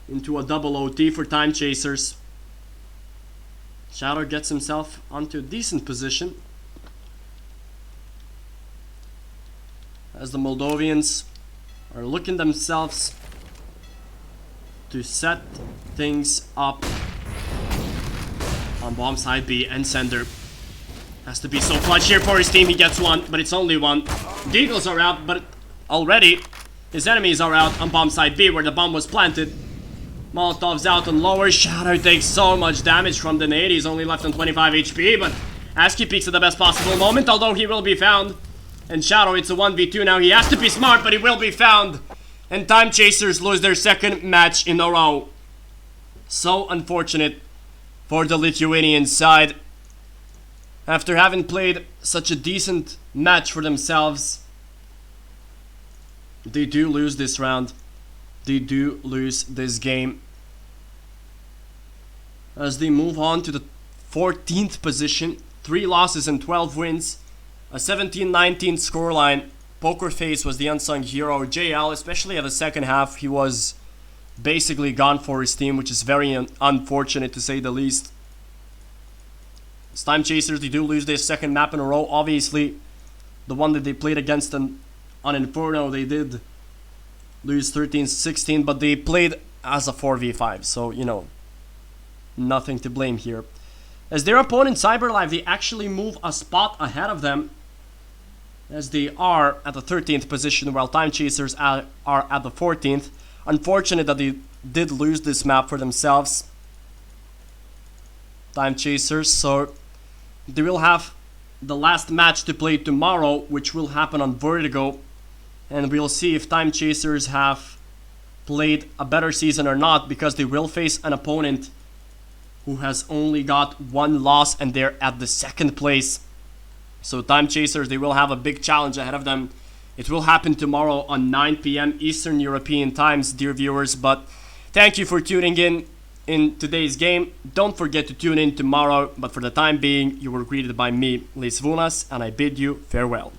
into a double OT for Timechasers. Shadow gets himself onto a decent position as the Moldovians are looking themselves to set things up on bomb side B, and Sender has to be so clutch here for his team. He gets one, but it's only one. Deagles are out, but already his enemies are out on bomb side B where the bomb was planted. Molotov's out on lower. Shadow takes so much damage from the nade. He's only left on 25 HP, but ASCII peeks at the best possible moment, although he will be found. And Shadow, it's a 1v2 now. He has to be smart, but he will be found. And Timechasers lose their second match in a row. So unfortunate for the Lithuanian side. After having played such a decent match for themselves, they do lose this round. They do lose this game. As they move on to the 14th position, 3 losses and 12 wins, a 17-19 scoreline. Pokerface was the unsung hero. JL, especially at the second half, he was basically gone for his team, which is very unfortunate to say the least. As Timechasers, they do lose their second map in a row. Obviously, the one that they played against on Inferno, they did lose 13-16, but they played as a 4v5, so, you know, nothing to blame here. As their opponent, Cyberlife, they actually move a spot ahead of them, as they are at the 13th position, while Timechasers are at the 14th. Unfortunate that they did lose this map for themselves, Timechasers, so they will have the last match to play tomorrow, which will happen on Vertigo, and we'll see if Timechasers have played a better season or not, because they will face an opponent who has only got 1 loss and they're at the 2nd place. So Timechasers, they will have a big challenge ahead of them. It will happen tomorrow on 9 p.m. Eastern European times, dear viewers. But thank you for tuning in today's game. Don't forget to tune in tomorrow. But for the time being, you were greeted by me, Leis Vunas, and I bid you farewell.